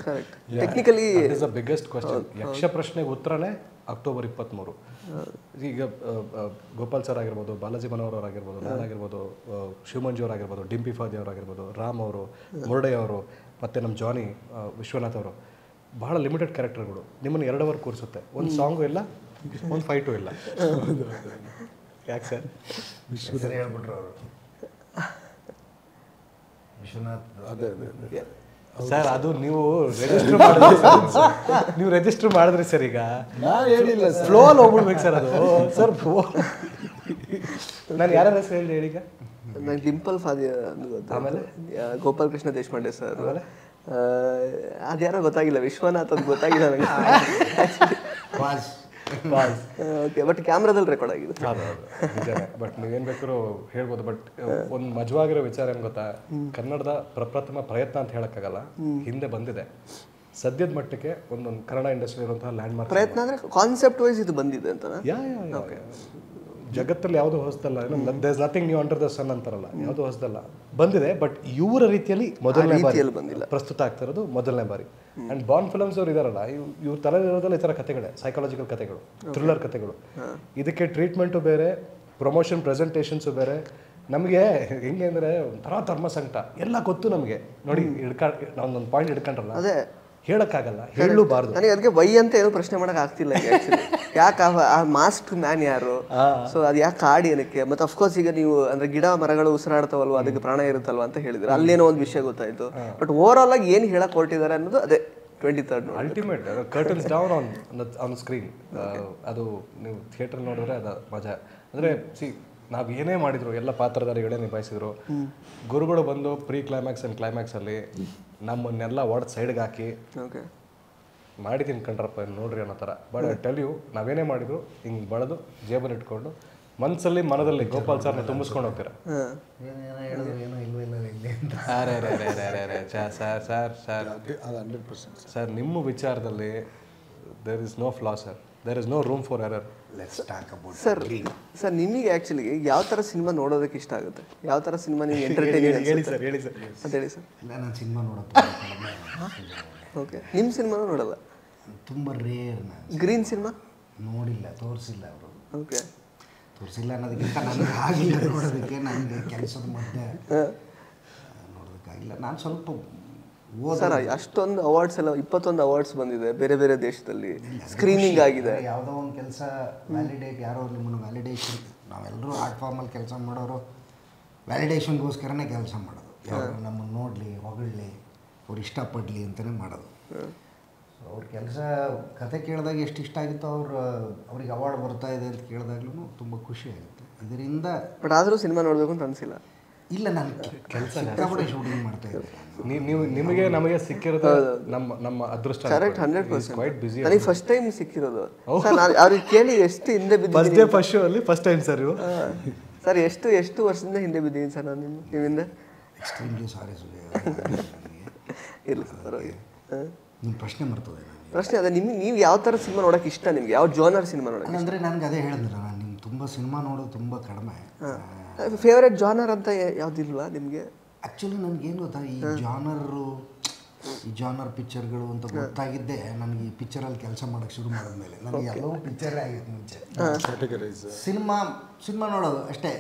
correct. Technically is the biggest question. ಯಕ್ಷ ಪ್ರಶ್ನೆಗೆ ಉತ್ತರನೇ ಅಕ್ಟೋಬರ್ 23. ಈಗ ಗೋಪಾಲ್ ಸರ್ ಆಗಿರ್ಬೋದು, ಬಾಲಾಜಿ ಮನೋಹರ್ ಅವರಾಗಿರ್ಬೋದು, ನಾನಾಗಿರ್ಬೋದು, ಶಿವಮಂಜು ಅವರಾಗಿರ್ಬೋದು, ಡಿಂಪಿ ಫಾದಿ ಅವರಾಗಿರ್ಬೋದು, ರಾಮ್ ಅವರು, ಮುರಡೈ ಅವರು, ಮತ್ತು ನಮ್ಮ ಜಾನಿ ವಿಶ್ವನಾಥ್ ಅವರು, ಬಹಳ ಲಿಮಿಟೆಡ್ ಕ್ಯಾರೆಕ್ಟರ್ಗಳು. ನಿಮ್ಮನ್ನು 2 ಅವರ್ ಕೂರಿಸುತ್ತೆ. ಒಂದು ಸಾಂಗು ಇಲ್ಲ, ಒಂದು ಫೈಟು ಇಲ್ಲ. ಯಾಕೆ ಸರ್? ಹೆಸರು ಹೇಳ್ಬಿಟ್ರು ಅವರು, ವಿಶ್ವನಾಥ್. ಅದೇ ಸರ್, ಅದು ನೀವು ರಿಜಿಸ್ಟರ್ ಮಾಡಿದ್ರಿ ಸರ್. ನೀವು ರಿಜಿಸ್ಟರ್ ಮಾಡಿದ್ರಿ ಸರ್. ಈಗ ನಾ ಹೇಳಿಲ್ಲ ಸರ್, ಫ್ಲೋ ಅಲ್ಲಿ ಹೋಗ್ಬಿಡ್ಬೇಕು ಸರ್ ಅದು. ಸರ್ ನಾನು ಯಾರ ಹೆಸರು ಹೇಳಿ ಹೇಳೀಗ? ನಂಗೆ ಡಿಂಪಲ್ ಫಾದಿ, ಆಮೇಲೆ ಗೋಪಾಲ್ ಕೃಷ್ಣ ದೇಶಪಾಂಡೆ ಸರ್, ಅದ್ಯಾರೋ ಗೊತ್ತಾಗಿಲ್ಲ, ವಿಶ್ವನಾಥ್ ಅಂತ ಗೊತ್ತಾಗಿಲ್ಲ ನನಗೆ. ಓಕೆ, ಬಟ್ ಕ್ಯಾಮ್ರಾದಲ್ಲಿ ರೆಕಾರ್ಡ್ ಆಗಿದೆ. ನಿಜಾನೆ. ಬಟ್ ನೀವೇನು ಬೇಕಾದ್ರೂ ಹೇಳ್ಬೋದು. ಬಟ್ ಒಂದು ಮಜವಾಗಿರೋ ವಿಚಾರ ಏನು ಗೊತ್ತಾ, ಕನ್ನಡದ ಪ್ರಪ್ರಥಮ ಪ್ರಯತ್ನ ಅಂತ ಹೇಳಕ್ಕಾಗಲ್ಲ, ಹಿಂದೆ ಬಂದಿದೆ. ಸದ್ಯದ ಮಟ್ಟಕ್ಕೆ ಒಂದೊಂದು ಕನ್ನಡ ಇಂಡಸ್ಟ್ರಿ ಇರುವಂತಹ ಲ್ಯಾಂಡ್ ಮಾರ್ಕ್ ಪ್ರಯತ್ನ ಅಂದರೆ ಕಾನ್ಸೆಪ್ಟ್ ವೈಸ್ ಇದು ಬಂದಿದೆ ಅಂತ. ಜಗತ್ತಲ್ಲಿ ಯಾವುದೋ ಹೊಸದಲ್ಲ, there is nothing new under the sun ಅಂತಾರಲ್ಲ, ಯಾವುದೋ ಹೊಸದಲ್ಲ, ಬಂದಿದೆ. ಬಟ್ ಇವರ ರೀತಿಯಲ್ಲಿ ಮೊದಲನೇ ಬಾರಿ ಬಂದಿಲ್ಲ, ಪ್ರಸ್ತುತ ಆಗ್ತಿರೋದು ಮೊದಲನೇ ಬಾರಿ. ಆ್ಯಂಡ್ ಬಾರ್ನ್ ಫಿಲಮ್ಸ್ ಅವ್ರು ಇದಾರಲ್ಲ, ಇವ್ರ ತಲೆಯಲ್ಲಿರೋದಲ್ಲ ಈ ಥರ ಕಥೆಗಳೇ, ಸೈಕಾಲಜಿಕಲ್ ಕಥೆಗಳು, ಥ್ರಿಲ್ಲರ್ ಕಥೆಗಳು. ಇದಕ್ಕೆ ಟ್ರೀಟ್ಮೆಂಟು ಬೇರೆ, ಪ್ರಮೋಷನ್ ಪ್ರೆಸೆಂಟೇಷನ್ಸು ಬೇರೆ. ನಮಗೆ ಹೆಂಗೆ ಅಂದರೆ ಒಂಥರ ಧರ್ಮ ಸಂಕಟ, ಎಲ್ಲ ಗೊತ್ತು ನಮಗೆ. ನೋಡಿ ನಾವೊಂದೊಂದು ಪಾಯಿಂಟ್ ಹಿಡ್ಕೊಂಡ್ರಲ್ಲ, ಅದೇ ಹೇಳಕ್ಕಾಗಲ್ಲ, ಹೇಳಲೂಬಾರ್ದು. ನನಗೆ ಅದಕ್ಕೆ ವೈ ಅಂತ ಏನು ಪ್ರಶ್ನೆ ಮಾಡಕ್ ಆಗ್ತಿಲ್ಲ. ಯಾಕೆ ಆ ಮಾಸ್ಕ್ ಮ್ಯಾನ್ ಯಾರು, ಸೊ ಅದು ಯಾಕೆ ಕಾಡಿ ಏನಕ್ಕೆ, ಮತ್ತೆ ಅಫ್ಕೋರ್ಸ್ ಈಗ ನೀವು ಅಂದ್ರೆ ಗಿಡ ಮರಗಳು ಉಸಿರಾಡ್ತಾವಲ್ವ, ಅದಕ್ಕೆ ಪ್ರಾಣ ಇರುತ್ತಲ್ವ ಅಂತ ಹೇಳಿದ್ರೆ ಅಲ್ಲೇನೋ ಒಂದು ವಿಷಯ ಗೊತ್ತಾಯ್ತು. ಬಟ್ ಓವರ್ ಆಲ್ ಆಗಿ ಏನು ಹೇಳಕ್ ಹೊರಟಿದ್ದಾರೆ ಅನ್ನೋದು ಅದೇ 23rd ultimate curtains down on screen. ಅದು ನೀವು ಥಿಯೇಟರ್ ನೋಡಿದ್ರೆ ಅದು ಮಜಾ. ಅಂದರೆ ನಾವು ಏನೇ ಮಾಡಿದ್ರು ಎಲ್ಲ ಪಾತ್ರಧಾರಿಗಳೇ ನಿಭಾಯಿಸಿದ್ರು. ಗುರುಗಳು ಬಂದು ಪ್ರೀ ಕ್ಲೈಮ್ಯಾಕ್ಸ್ ಆ್ಯಂಡ್ ಕ್ಲೈಮ್ಯಾಕ್ಸಲ್ಲಿ ನಮ್ಮನ್ನೆಲ್ಲ ಹೊಡೆದು ಸೈಡ್ಗೆ ಹಾಕಿ ಮಾಡಿದ್ದೀನಿ ಕಣ್ರಪ್ಪ ನೋಡ್ರಿ ಅನ್ನೋ ಥರ. ಬಟ್ ಐ ಟೆಲ್ ಯು, ನಾವೇನೇ ಮಾಡಿದ್ರು ಹಿಂಗೆ ಬಳದು ಜೇಬಲ್ಲಿ ಇಟ್ಕೊಂಡು ಮನಸ್ಸಲ್ಲಿ ಮನದಲ್ಲಿ ಗೋಪಾಲ್ ಸರ್ನ ತುಂಬಿಸ್ಕೊಂಡು ಹೋಗ್ತೀರಾ. ಸರ್ ನಿಮ್ಮ ವಿಚಾರದಲ್ಲಿ there is no flaw sir, there is no room for error. Sir ನಿಮಗೆ ಆ್ಯಕ್ಚುಲಿ ಯಾವ ಥರ ಸಿನಿಮಾ ನೋಡೋದಕ್ಕೆ ಇಷ್ಟ ಆಗುತ್ತೆ? ಯಾವ ಥರ ಸಿನಿಮಾ ನೀವು ಎಂಟರ್ಟೈನಿಂಗ್ ಹೇಳಿ ಸರ್ ಅಂತ ಹೇಳಿ ಸರ್. ಇಲ್ಲ, ನಾನು ಸಿನಿಮಾ ನೋಡೋದು ಓಕೆ, ನಿಮ್ಮ ಸಿನಿಮಾನೂ ನೋಡಲ್ಲ? ತುಂಬ ರೇರ್. ನಾನು ಗ್ರೀನ್ ಸಿನಿಮಾ ನೋಡಿಲ್ಲ, ತೋರಿಸಿಲ್ಲ ಅವರು. ಓಕೆ, ತೋರಿಸಿಲ್ಲ ಅನ್ನೋದಕ್ಕಿಂತ ನನಗೆ ಆಗಿಲ್ಲ ನೋಡೋದಕ್ಕೆ. ನನಗೆ ಕೆಲಸದ ಮಧ್ಯೆ ನೋಡೋದಕ್ಕಾಗಿಲ್ಲ. ನಾನು ಸ್ವಲ್ಪ ಸರ್ ಅಷ್ಟೊಂದು ಅವಾರ್ಡ್ಸ್ ಎಲ್ಲ 21 ಅವಾರ್ಡ್ಸ್ ಬಂದಿದೆ ಬೇರೆ ಬೇರೆ ದೇಶದಲ್ಲಿ, ಸ್ಕ್ರೀನಿಂಗ್ ಆಗಿದೆ. ಯಾವುದೋ ಒಂದು ಕೆಲಸ ವ್ಯಾಲಿಡೇಟ್, ಯಾರೋ ನಿಮ್ಮನ್ನು ವ್ಯಾಲಿಡೇಷನ್, ನಾವೆಲ್ಲರೂ ಆರ್ಟ್ ಫಾರ್ಮಲ್ಲಿ ಕೆಲಸ ಮಾಡೋರು ವ್ಯಾಲಿಡೇಷನ್ಗೋಸ್ಕರನೇ ಕೆಲಸ ಮಾಡೋದು. ಯಾರು ನಮ್ಮನ್ನು ನೋಡಲಿ, ಹೊಗಳ್ಲಿ, ಅವ್ರು ಇಷ್ಟಪಡಲಿ ಅಂತಲೇ ಮಾಡೋದು. ಅವ್ರ ಕೆಲಸ ಕತೆ ಕೇಳಿದಾಗ ಎಷ್ಟು ಇಷ್ಟ ಆಗಿತ್ತೋ ಅವ್ರಿಗೆ ಅವಾರ್ಡ್ ಬರ್ತಾ ಇದೆ ಅಂತ ಕೇಳಿದಾಗ್ಲೂ ತುಂಬ ಖುಷಿ ಆಗುತ್ತೆ ಇದರಿಂದ. ಬಟ್ ಆದರೂ ಸಿನಿಮಾ ನೋಡಬೇಕು ಅಂತ ಅನಿಸಿಲ್ಲ? ಇಲ್ಲ, ನಾನು ಕೆಲಸ ಶೂಟಿಂಗ್ ಮಾಡ್ತಾ ಇದ್ದೆ. ನೀವು ನಿಮಗೆ ನಮಗೆ ಸಿಕ್ಕಿರೋದು ನಮ್ಮ ಅದೃಷ್ಟ. ಕರೆಕ್ಟ್, 100%. ಕ್ವೈಟ್ ಬಿಸಿ. ನನಗೆ ಫಸ್ಟ್ ಟೈಮ್ ಸಿಕ್ಕಿರೋದು ಸರ್. ನಾನು ಅವ್ರಿಗೆ ಕೇಳಿ ಎಷ್ಟು ಹಿಂದೆ ಬಿದ್ದಿದ್ದೀನಿ. ಫಸ್ಟ್ ಶೋ ಅಲ್ಲಿ ಫಸ್ಟ್ ಟೈಮ್ ಸರ್. ಸರ್ ಎಷ್ಟು ವರ್ಷದಿಂದ ಹಿಂದೆ ಬಿದ್ದೀನಿ ಸರ್ ನಾನು ನಿಮ್ಮಿಂದ. Extremely sorry Sujay. ಇಲ್ಲ ಸರ್, ಪರವಾಗಿಲ್ಲ. ನಿಮ್ಮ ಪ್ರಶ್ನೆ ಮರ್ತದೆ. ಪ್ರಶ್ನೆ ಅದೇ, ನೀವು ಯಾವ ಥರ ಸಿನಿಮಾ ನೋಡೋಕೆ ಇಷ್ಟ? ನಿಮ್ಗೆ ಯಾವ ಜೋನರ್ ಸಿನಿಮಾ ನೋಡೋಕೆ? ಅಂದರೆ ನನಗೆ ಅದೇ ಹೇಳಿದ್ರಲ್ಲ, ನಾನು ನಿಮ್ಗೆ ತುಂಬ ಸಿನಿಮಾ ನೋಡೋದು ತುಂಬ ಕಡಿಮೆ. ಫೇವ್ರೆಟ್ ಜಾನರ್ ಅಂತ ಯಾವುದಿಲ್ವಾ ನಿಮಗೆ? ಆ್ಯಕ್ಚುಲಿ ನನಗೇನು ಗೊತ್ತಾ, ಈ ಜಾನರ್ ಪಿಕ್ಚರ್ಗಳು ಅಂತ ಗೊತ್ತಾಗಿದ್ದೆ ನನಗೆ ಈ ಪಿಕ್ಚರಲ್ಲಿ ಕೆಲಸ ಮಾಡೋಕ್ಕೆ ಶುರು ಮಾಡಿದ್ಮೇಲೆ. ನನಗೆ ಎಲ್ಲವೂ ಪಿಕ್ಚರೇ ಆಗಿತ್ತು ಮುಂಚೆ. ಸಿನಿಮಾ ನೋಡೋದು ಅಷ್ಟೇ,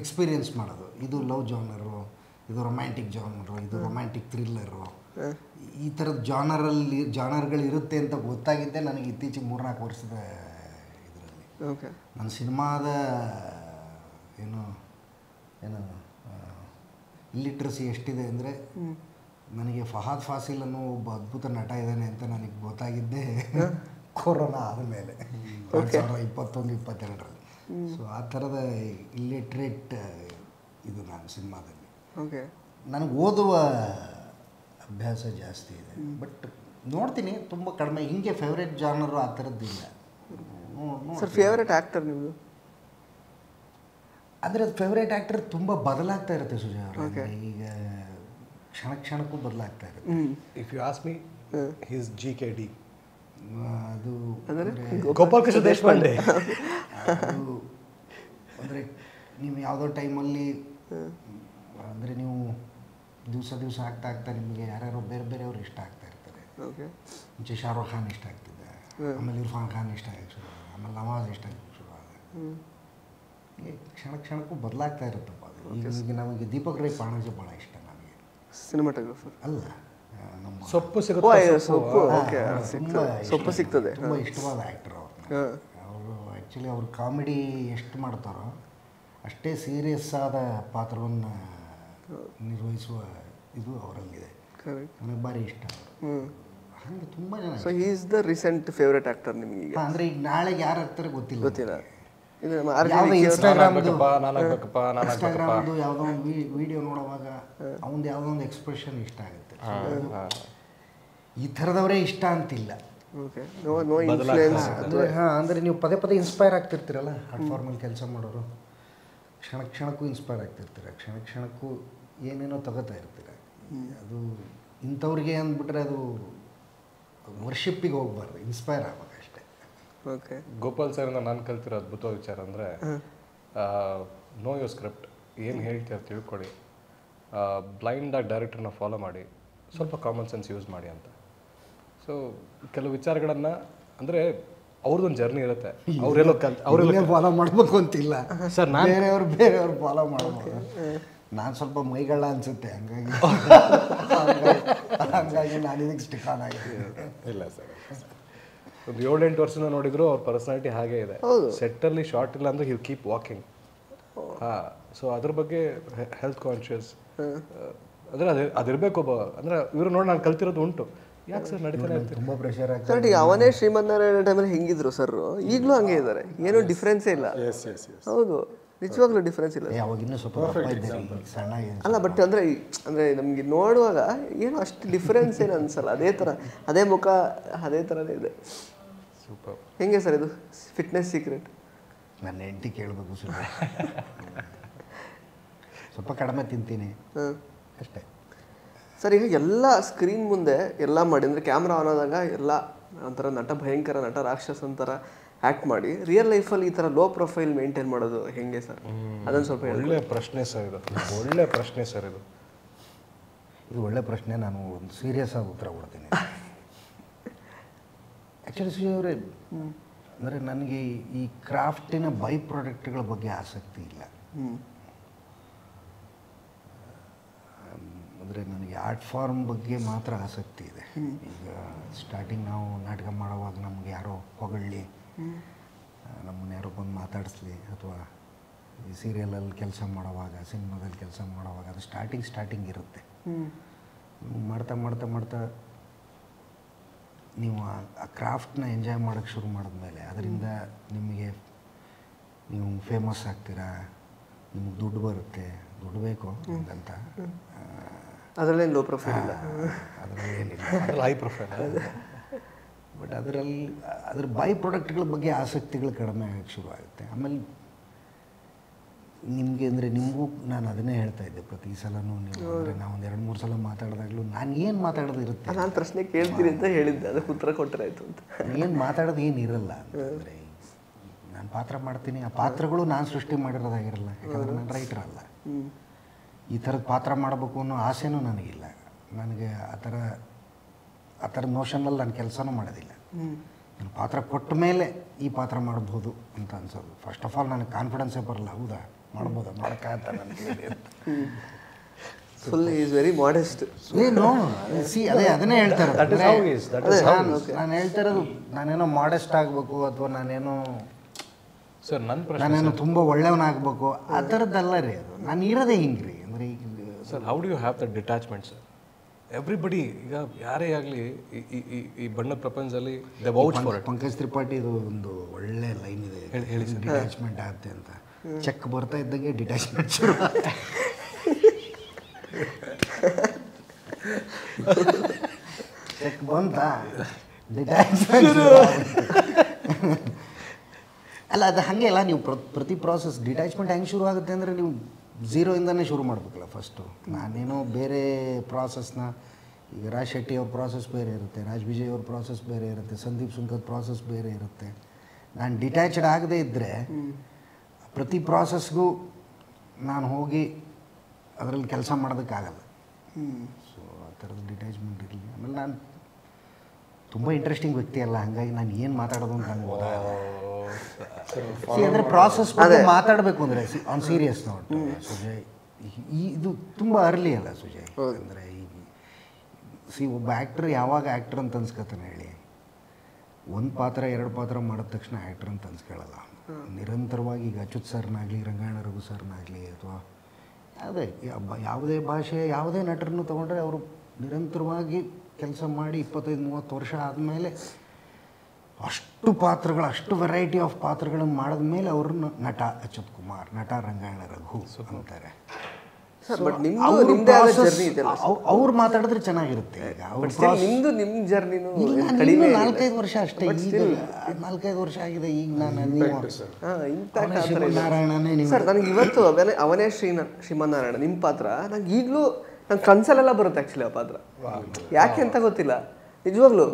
ಎಕ್ಸ್ಪೀರಿಯೆನ್ಸ್ ಮಾಡೋದು. ಇದು ಲವ್ ಜಾನರು, ಇದು ರೊಮ್ಯಾಂಟಿಕ್ ಜಾನರು, ಇದು ರೊಮ್ಯಾಂಟಿಕ್ ಥ್ರಿಲ್ಲರು, ಈ ಥರದ ಜಾನರ್ಗಳು ಇರುತ್ತೆ ಅಂತ ಗೊತ್ತಾಗಿದ್ದೆ ನನಗೆ ಇತ್ತೀಚೆಗೆ 3-4 ವರ್ಷದ ಇದರಲ್ಲಿ. ಓಕೆ, ನನ್ನ ಸಿನಿಮಾದ ಏನು ಇಲ್ಲಿಟ್ರಸಿ ಎಷ್ಟಿದೆ ಅಂದರೆ, ನನಗೆ ಫಹದ್ ಫಾಸಿಲ್ ಅನ್ನೋ ಒಬ್ಬ ಅದ್ಭುತ ನಟ ಇದ್ದಾನೆ ಅಂತ ನನಗೆ ಗೊತ್ತಾಗಿದ್ದೆ ಕೊರೋನಾ ಆದಮೇಲೆ 2021-22ರಲ್ಲಿ. ಸೊ ಆ ಥರದ ಇಲ್ಲಿಟ್ರೇಟ್ ಇದು ನಾನು ಸಿನಿಮಾದಲ್ಲಿ. ಓಕೆ, ನನಗೆ ಓದುವ ಅಭ್ಯಾಸ ಜಾಸ್ತಿ ಇದೆ, ಬಟ್ ನೋಡ್ತೀನಿ ತುಂಬ ಕಡಿಮೆ. ಹಿಂಗೆ ಫೇವ್ರೇಟ್ ಜಾನರು ಆ ಥರದ್ದಿಲ್ಲ. ಸರ್ ಫೇವ್ರೇಟ್ ಆ್ಯಕ್ಟರ್ ನಿಮ್ಮದು? ಅಂದರೆ ಅದು ಫೇವ್ರೇಟ್ ಆ್ಯಕ್ಟರ್ ತುಂಬ ಬದಲಾಗ್ತಾ ಇರುತ್ತೆ ಸುಜಯ್ ಅವರ. ಈಗ ಕ್ಷಣಕ್ಕೂ ಬದಲಾಗ್ತಾ ಇರುತ್ತೆ. If you ask me, his GKD. ಅದು ಗೋಪಾಲ್ ಕೃಷ್ಣ ದೇಶಪಾಂಡೆ. ಅದು ಅಂದರೆ ನೀವು ಯಾವುದೋ ಟೈಮಲ್ಲಿ ಅಂದರೆ ನೀವು ದಿವಸ ಆಗ್ತಾ ನಿಮಗೆ ಯಾರ್ಯಾರೋ ಬೇರೆಯವ್ರು ಇಷ್ಟ ಆಗ್ತಾ ಇರ್ತಾರೆ. ಓಕೆ, ಮುಂಚೆ ಶಾರುಖ್ ಖಾನ್ ಇಷ್ಟ ಆಗ್ತಿದ್ದೆ, ಆಮೇಲೆ ಇರ್ಫಾನ್ ಖಾನ್ ಇಷ್ಟ ಆಗಕ್ಕೆ ಶುರು ಆದ, ಆಮೇಲೆ ನವಾಜ್ ಇಷ್ಟ ಆಗಕ್ಕೆ ಶುರು ಆದ. ಕ್ಷಣಕ್ಕೂ ಬದಲಾಗ್ತಾ ಇರುತ್ತಪ್ಪ ಅದು. ಈಗ ನಮಗೆ ದೀಪಕ್ ರೈ ಪಾಣಜೆ ಭಾಳ ಇಷ್ಟ ನನಗೆ, ಸಿನಿಮಾಟೋಗ್ರಫರ್. ಅಲ್ಲ, ನಮ್ಮ ಸೊಪ್ಪು ಸಿಗ್ತದೆ. ತುಂಬ ಇಷ್ಟವಾದ ಆ್ಯಕ್ಟರ್ ಅವರು ಆ್ಯಕ್ಚುಲಿ ಅವ್ರು ಕಾಮಿಡಿ ಎಷ್ಟು ಮಾಡ್ತಾರೋ ಅಷ್ಟೇ ಸೀರಿಯಸ್ ಆದ ಪಾತ್ರವನ್ನು ನಿರ್ವಹಿಸುವ ಇದು ಅವರಲ್ಲಿದೆ. ನನಗೆ ಭಾರಿ ಇಷ್ಟ ಹಾಗೆ ತುಂಬ ಜನ. So he is the recent favourite actor ನಿಮಗೆ ಈಗ? ಅಂದರೆ ಈಗ ನಾಳೆಗೆ ಯಾರು ಆಗ್ತಾರೆ ಗೊತ್ತಿಲ್ಲ. ಇನ್ಸ್ಟಾಗ್ರಾಮ್ದು ಯಾವುದೋ ಒಂದು ವಿಡಿಯೋ ನೋಡುವಾಗ ಅವನದು ಯಾವುದೋ ಒಂದು ಎಕ್ಸ್ಪ್ರೆಷನ್ ಇಷ್ಟ ಆಗುತ್ತೆ. ಈ ಥರದವರೇ ಇಷ್ಟ ಅಂತಿಲ್ಲ. ಅಂದರೆ ನೀವು ಪದೇ ಇನ್ಸ್ಪೈರ್ ಆಗ್ತಿರ್ತೀರಲ್ಲ, ಆರ್ಟ್ ಫಾರ್ಮಲ್ಲಿ ಕೆಲಸ ಮಾಡೋರು ಕ್ಷಣಕ್ಕೂ ಇನ್ಸ್ಪೈರ್ ಆಗ್ತಿರ್ತೀರ, ಕ್ಷಣಕ್ಕೂ ಏನೇನೋ ತಗೋತಾ ಇರ್ತೀರ. ಅದು ಇಂಥವ್ರಿಗೆ ಅಂದ್ಬಿಟ್ರೆ ಅದು ವರ್ಷಿಪ್ಪಿಗೆ ಹೋಗ್ಬಾರ್ದು, ಇನ್ಸ್ಪೈರ್ ಆಗ್ಬೇಕು ಅಷ್ಟೇ. ಓಕೆ, ಗೋಪಾಲ್ ಸರ್ ನಾನು ಕಲ್ತಿರೋ ಅದ್ಭುತ ವಿಚಾರ ಅಂದರೆ, ನೋ ಯೋರ್ ಸ್ಕ್ರಿಪ್ಟ್, ಏನು ಹೇಳ್ತೀರ ತಿಳ್ಕೊಳ್ಳಿ, ಬ್ಲೈಂಡಾಗಿ ಡೈರೆಕ್ಟರ್ನ ಫಾಲೋ ಮಾಡಿ, ಸ್ವಲ್ಪ ಕಾಮನ್ ಸೆನ್ಸ್ ಯೂಸ್ ಮಾಡಿ ಅಂತ. ಸೊ ಕೆಲವು ವಿಚಾರಗಳನ್ನು ಅಂದರೆ ಅವ್ರದ್ದೊಂದು ಜರ್ನಿ ಇರುತ್ತೆ, ಅವರೆಲ್ಲೋ ಅವ್ರಲ್ಲೇ ಫಾಲೋ ಮಾಡಬೇಕು ಅಂತಿಲ್ಲ ಸರ್. ಬೇರೆಯವ್ರು ಫಾಲೋ ಮಾಡ್ಬೋದು. ನಾನು ಸ್ವಲ್ಪ ಮೈಗಳ ಅನಿಸುತ್ತೆ, ಹಂಗಾಗಿ ನಾನು ಇದಕ್ಕೆ ಸ್ಟಿಕ್ ಆನ್ ಆಗಿದ್ದೀನಿ. ಇಲ್ಲ ಸರ್, ಒಂದು 7-8 ವರ್ಷದಿಂದ ನೋಡಿದ್ರು ಅವ್ರ ಪರ್ಸನಾಲಿಟಿ ಹಾಗೇ ಇದೆ. ಸೆಟ್ಟಲ್ಲಿ ಶಾರ್ಟ್ ಇಲ್ಲ ಅಂದರೆ ಹಿಲ್ ಕೀಪ್ ವಾಕಿಂಗ್. ಸೊ ಅದ್ರ ಬಗ್ಗೆ ಹೆಲ್ತ್ ಕಾನ್ಷಿಯಸ್ ಅಂದರೆ ಅದಿರಬೇಕು ಒಬ್ಬ. ಅಂದರೆ ಇವರು ನೋಡಿ ನಾನು ಕಲ್ತಿರೋದು ಉಂಟು. ಯಾಕೆ ಸರ್ ನಡೀತಾನೆ ಇರ್ತೀರಿ? ತುಂಬ ಪ್ರೆಷರ್ ಆಗ್ತದೆ. ಕರೆಕ್ಟ್. ಈಗ ಅವನೇ ಶ್ರೀಮಂತನಾರಾಯಣ ಟೈಮಲ್ಲಿ ಹೆಂಗಿದ್ರು ಸರ್, ಈಗಲೂ ಹಂಗೆ ಇದ್ದಾರೆ, ಏನೂ ಡಿಫ್ರೆನ್ಸೇ ಇಲ್ಲ. ಎಸ್ ಎಸ್ ಎಸ್ ಹೌದು, ನಿಜವಾಗ್ಲೂ ಡಿಫ್ರೆನ್ಸ್ ಇಲ್ಲ. ಅವಾಗ ಇನ್ನೂ ಸ್ವಲ್ಪ ದಪ್ಪ ಇದ್ದಾರೆ, ಈಗ ಸಣ್ಣ ಇದೆ. ಅಲ್ಲ ಬಟ್ ಅಂದರೆ ನಮಗೆ ನೋಡುವಾಗ ಏನು ಅಷ್ಟು ಡಿಫ್ರೆನ್ಸ್ ಏನು ಅನ್ಸಲ್ಲ. ಅದೇ ಥರ, ಅದೇ ಮುಖ, ಅದೇ ಥರನೇ ಇದೆ. ಸೂಪರ್. ಹೆಂಗೆ ಸರ್ ಇದು ಫಿಟ್ನೆಸ್ ಸೀಕ್ರೆಟ್? ನನ್ನ ಹೆಂಡತಿ ಕೇಳಬೇಕು ಸುಮ್ಮನೆ. ಸ್ವಲ್ಪ ಕಡಿಮೆ ತಿಂತೀನಿ ಅಷ್ಟೇ ಸರ್. ಈಗ ಎಲ್ಲ ಸ್ಕ್ರೀನ್ ಮುಂದೆ ಎಲ್ಲ ಮಾಡಿ, ಅಂದರೆ ಕ್ಯಾಮ್ರಾ ಆನ್ ಆದಾಗ ಎಲ್ಲ ಒಂಥರ ನಟ, ಭಯಂಕರ ನಟ, ರಾಕ್ಷಸ ಅಂತರ ಆ್ಯಕ್ಟ್ ಮಾಡಿ, ರಿಯಲ್ ಲೈಫಲ್ಲಿ ಈ ಥರ ಲೋ ಪ್ರೊಫೈಲ್ ಮೇಂಟೈನ್ ಮಾಡೋದು ಹೆಂಗೆ ಸರ್? ಅದನ್ನು ಸ್ವಲ್ಪ ಒಳ್ಳೆ ಪ್ರಶ್ನೆ ಸರ್ ಇದು, ಒಳ್ಳೆ ಪ್ರಶ್ನೆ ಸರ್ ಇದು. ಇದು ಒಳ್ಳೆ ಪ್ರಶ್ನೆ. ನಾನು ಒಂದು ಸೀರಿಯಸ್ ಆಗಿ ಉತ್ತರ ಕೊಡ್ತೀನಿ. ಆ್ಯಕ್ಚುಲಿ ಸುಜಯ್ ಅವರೇ, ಅಂದರೆ ನನಗೆ ಈ ಕ್ರಾಫ್ಟಿನ ಬೈ ಪ್ರಾಡಕ್ಟ್ಗಳ ಬಗ್ಗೆ ಆಸಕ್ತಿ ಇಲ್ಲ. ಅಂದರೆ ನನಗೆ ಆರ್ಟ್ ಫಾರ್ಮ್ ಬಗ್ಗೆ ಮಾತ್ರ ಆಸಕ್ತಿ ಇದೆ. ಈಗ ಸ್ಟಾರ್ಟಿಂಗ್ ನಾವು ನಾಟಕ ಮಾಡುವಾಗ ನಮ್ಗೆ ಯಾರೋ ಹೊಗಳ್ಳಿ, ನಮ್ಮನ್ನು ಯಾರೋ ಬಂದು ಮಾತಾಡಿಸ್ಲಿ, ಅಥವಾ ಈ ಸೀರಿಯಲಲ್ಲಿ ಕೆಲಸ ಮಾಡುವಾಗ, ಸಿನಿಮಾದಲ್ಲಿ ಕೆಲಸ ಮಾಡುವಾಗ ಅದು ಸ್ಟಾರ್ಟಿಂಗ್ ಇರುತ್ತೆ. ಮಾಡ್ತಾ ಮಾಡ್ತಾ ಮಾಡ್ತಾ ನೀವು ಆ ಕ್ರಾಫ್ಟ್ನ ಎಂಜಾಯ್ ಮಾಡೋಕ್ಕೆ ಶುರು ಮಾಡಿದ್ಮೇಲೆ ಅದರಿಂದ ನಿಮಗೆ ನೀವು ಫೇಮಸ್ ಆಗ್ತೀರಾ, ನಿಮಗೆ ದುಡ್ಡು ಬರುತ್ತೆ. ದುಡ್ಡು ಬೇಕು ಅಂತ ಅದರಲ್ಲೇನು ಲೋ ಪ್ರೊಫೈಲ್ ಇಲ್ಲ, ಅದರಲ್ಲಿ ಏನಿಲ್ಲ, ಹೈ ಪ್ರೊಫೈಲ್. ಬಟ್ ಅದ್ರ ಬೈ ಪ್ರಾಡಕ್ಟ್ಗಳ ಬಗ್ಗೆ ಆಸಕ್ತಿಗಳು ಕಡಿಮೆ ಆಗಕ್ಕೆ ಶುರು ಆಗುತ್ತೆ. ಆಮೇಲೆ ನಿಮಗೆ ಅಂದರೆ ನಿಮಗೂ ನಾನು ಅದನ್ನೇ ಹೇಳ್ತಾ ಇದ್ದೆ, ಪ್ರತಿ ಸಲನೂ ನೀವು ಅಂದರೆ ನಾವು ಒಂದು 2-3 ಸಲ ಮಾತಾಡಿದಾಗಲೂ ನಾನು ಏನು ಮಾತಾಡೋದು ಇರುತ್ತೆ. ನಾನು ಪ್ರಶ್ನೆ ಕೇಳ್ತೀನಿ ಅಂತ ಹೇಳಿದ್ದೆ, ಅದಕ್ಕೆ ಉತ್ತರ ಕೊಟ್ಟರೆ ಆಯಿತು ಅಂತ. ಏನು ಮಾತಾಡೋದು ಏನಿರಲ್ಲ ಅಂತಂದರೆ, ನಾನು ಪಾತ್ರ ಮಾಡ್ತೀನಿ, ಆ ಪಾತ್ರಗಳು ನಾನು ಸೃಷ್ಟಿ ಮಾಡಿರೋದಾಗಿರಲ್ಲ, ಯಾಕಂದರೆ ನಾನು ರೈಟರ್ ಅಲ್ಲ. ಈ ಥರದ ಪಾತ್ರ ಮಾಡಬೇಕು ಅನ್ನೋ ಆಸೆನೂ ನನಗಿಲ್ಲ. ನನಗೆ ಆ ಥರ ನೋಷನಲ್ಲಿ ನಾನು ಕೆಲಸನೂ ಮಾಡೋದಿಲ್ಲ. ನಾನು ಪಾತ್ರ ಕೊಟ್ಟ ಮೇಲೆ ಈ ಪಾತ್ರ ಮಾಡ್ಬೋದು ಅಂತ ಅನ್ಸೋದು. ಫಸ್ಟ್ ಆಫ್ ಆಲ್ ನನಗೆ ಕಾನ್ಫಿಡೆನ್ಸೇ ಬರಲ್ಲ. ಹೌದಾ, ಮಾಡ್ಬೋದಾ, ಮಾಡೋಕ್ಕಾಗತ್ತ ನನಗೆ ಅಂತ. Full is very modest. ಏನು ಅದನ್ನೇ ಹೇಳ್ತಾರೆ. ನಾನು ಹೇಳ್ತಾ ಇರೋದು, ನಾನೇನೋ ಮಾಡೆಸ್ಟ್ ಆಗಬೇಕು ಅಥವಾ ನಾನೇನೋ ಸರ್ ನನ್ನ ಪ್ರಶ್ನೆ, ನಾನೇನೋ ತುಂಬ ಒಳ್ಳೆಯವನಾಗಬೇಕು ಆ ಥರದ್ದಲ್ಲ ರೀ. ಅದು ನಾನು ಇರೋದೇ ಹಿಂಗೆ ರೀ. ಅಂದರೆ ಈಗ sir, how do you have the detachment sir? Everybody, ಈಗ ಯಾರೇ ಆಗಲಿ ಈ ಬಣ್ಣದ ಪ್ರಪಂಚದಲ್ಲಿ the vouch for it. Pankaj ತ್ರಿಪಾಠಿದು ಒಂದು ಒಳ್ಳೆ ಲೈನ್ ಇದೆ, ಹೇಳಿ ಸರ್. ಡಿಟ್ಯಾಚ್ಮೆಂಟ್ ಆಗುತ್ತೆ ಅಂತ. ಚೆಕ್ ಬರ್ತಾ ಇದ್ದಂಗೆ ಡಿಟ್ಯಾಚ್ಮೆಂಟ್ ಶುರು ಆಗುತ್ತೆ. ಚೆಕ್ ಬಂತ, ಡಿಟ್ಯಾಚ್ಮೆಂಟ್ ಅಲ್ಲ, ಅದು ಹಾಗೆ ಅಲ್ಲ. ನೀವು ಪ್ರತಿ ಪ್ರಾಸೆಸ್ ಡಿಟ್ಯಾಚ್ಮೆಂಟ್ ಹೆಂಗೆ ಶುರು ಆಗುತ್ತೆ ಅಂದರೆ, ನೀವು ಝೀರೋಯಿಂದನೇ ಶುರು ಮಾಡಬೇಕಲ್ಲ ಫಸ್ಟು. ನಾನೇನೋ ಬೇರೆ ಪ್ರಾಸೆಸ್ನ, ಈಗ ರಾಜ್ ಶೆಟ್ಟಿ ಅವ್ರ ಪ್ರಾಸೆಸ್ ಬೇರೆ ಇರುತ್ತೆ, ರಾಜ್ ವಿಜಯ್ ಅವ್ರ ಪ್ರಾಸೆಸ್ ಬೇರೆ ಇರುತ್ತೆ, ಸಂದೀಪ್ ಸುಂಕದ ಪ್ರಾಸೆಸ್ ಬೇರೆ ಇರುತ್ತೆ. ನಾನು ಡಿಟ್ಯಾಚ್ಡ್ ಆಗದೇ ಇದ್ದರೆ ಪ್ರತಿ ಪ್ರಾಸೆಸ್ಗೂ ನಾನು ಹೋಗಿ ಅದರಲ್ಲಿ ಕೆಲಸ ಮಾಡೋದಕ್ಕಾಗಲ್ಲ. ಸೊ ಆ ಥರದ ಡಿಟ್ಯಾಚ್ಮೆಂಟ್ ಇರಲಿ. ಆಮೇಲೆ ನಾನು ತುಂಬ ಇಂಟ್ರೆಸ್ಟಿಂಗ್ ವ್ಯಕ್ತಿ ಅಲ್ಲ, ಹಾಗಾಗಿ ನಾನು ಏನು ಮಾತಾಡೋದು ಅಂತ ನಂಗೆ ಗೊತ್ತಾಗಲ್ಲ. ಅಂದರೆ ಪ್ರಾಸೆಸ್ ಬಗ್ಗೆ ಮಾತಾಡಬೇಕು ಅಂದರೆ ಆನ್ ಸೀರಿಯಸ್ ನೋಟ್ ಸುಜಯ್, ಇದು ತುಂಬ ಅರ್ಲಿ ಅಲ್ಲ ಸುಜಯ್. ಅಂದರೆ ಈಗ ಒಬ್ಬ ಆ್ಯಕ್ಟ್ರ್ ಯಾವಾಗ ಆ್ಯಕ್ಟ್ರ್ ಅಂತ ಅನ್ಸ್ಕೊತಾನೆ ಹೇಳಿ? ಒಂದು ಪಾತ್ರ 2 ಪಾತ್ರ ಮಾಡಿದ ತಕ್ಷಣ ಆ್ಯಕ್ಟ್ರ್ ಅಂತ ಅನ್ಸ್ಕೊಳ್ಳಲ್ಲ. ನಿರಂತರವಾಗಿ ಈಗ ಅಚ್ಯುತ್ ಸರ್ನಾಗಲಿ, ರಂಗಾಯಣ ರಘು ಸರ್ನಾಗಲಿ, ಅಥವಾ ಯಾವುದೇ ಭಾಷೆ ಯಾವುದೇ ನಟರನ್ನು ತೊಗೊಂಡ್ರೆ ಅವರು ನಿರಂತರವಾಗಿ ಕೆಲಸ ಮಾಡಿ 25-30 ವರ್ಷ ಆದಮೇಲೆ ಅಷ್ಟು ಪಾತ್ರಗಳು, ಅಷ್ಟು ವೆರೈಟಿ ಆಫ್ ಪಾತ್ರಗಳನ್ನು ಮಾಡಿದ ಮೇಲೆ ಅವ್ರನ್ನ ನಟ ಅಚ್ಯುತ್ ಕುಮಾರ್, ನಟ ರಂಗಾಯಣ ರಘು ಅಂತಾರೆ. ಅವ್ರು ಮಾತಾಡಿದ್ರೆ ಚೆನ್ನಾಗಿರುತ್ತೆ. ಈಗ ನಿಮ್ಮ ಜರ್ನಿನೂ 4-5 ವರ್ಷ ಅಷ್ಟೇ, ಈಗ 4-5 ವರ್ಷ ಆಗಿದೆ. ಈಗ ನಾನು ನಾರಾಯಣನೇ ಸರ್, ನನಗೆ ಇವತ್ತು ಅವನೇ ಶ್ರೀಮನ್ನಾರಾಯಣ ನಿಮ್ಮ ಪಾತ್ರ ನಂಗೆ ಈಗಲೂ ನಂಗೆ ಕನ್ಸಲ್ಲೆಲ್ಲ ಬರುತ್ತೆ ಆ್ಯಕ್ಚುಲಿ ಆ ಪಾತ್ರ. ಯಾಕೆ ಅಂತ ಗೊತ್ತಿಲ್ಲ, ನಿಜವಾಗ್ಲೂ.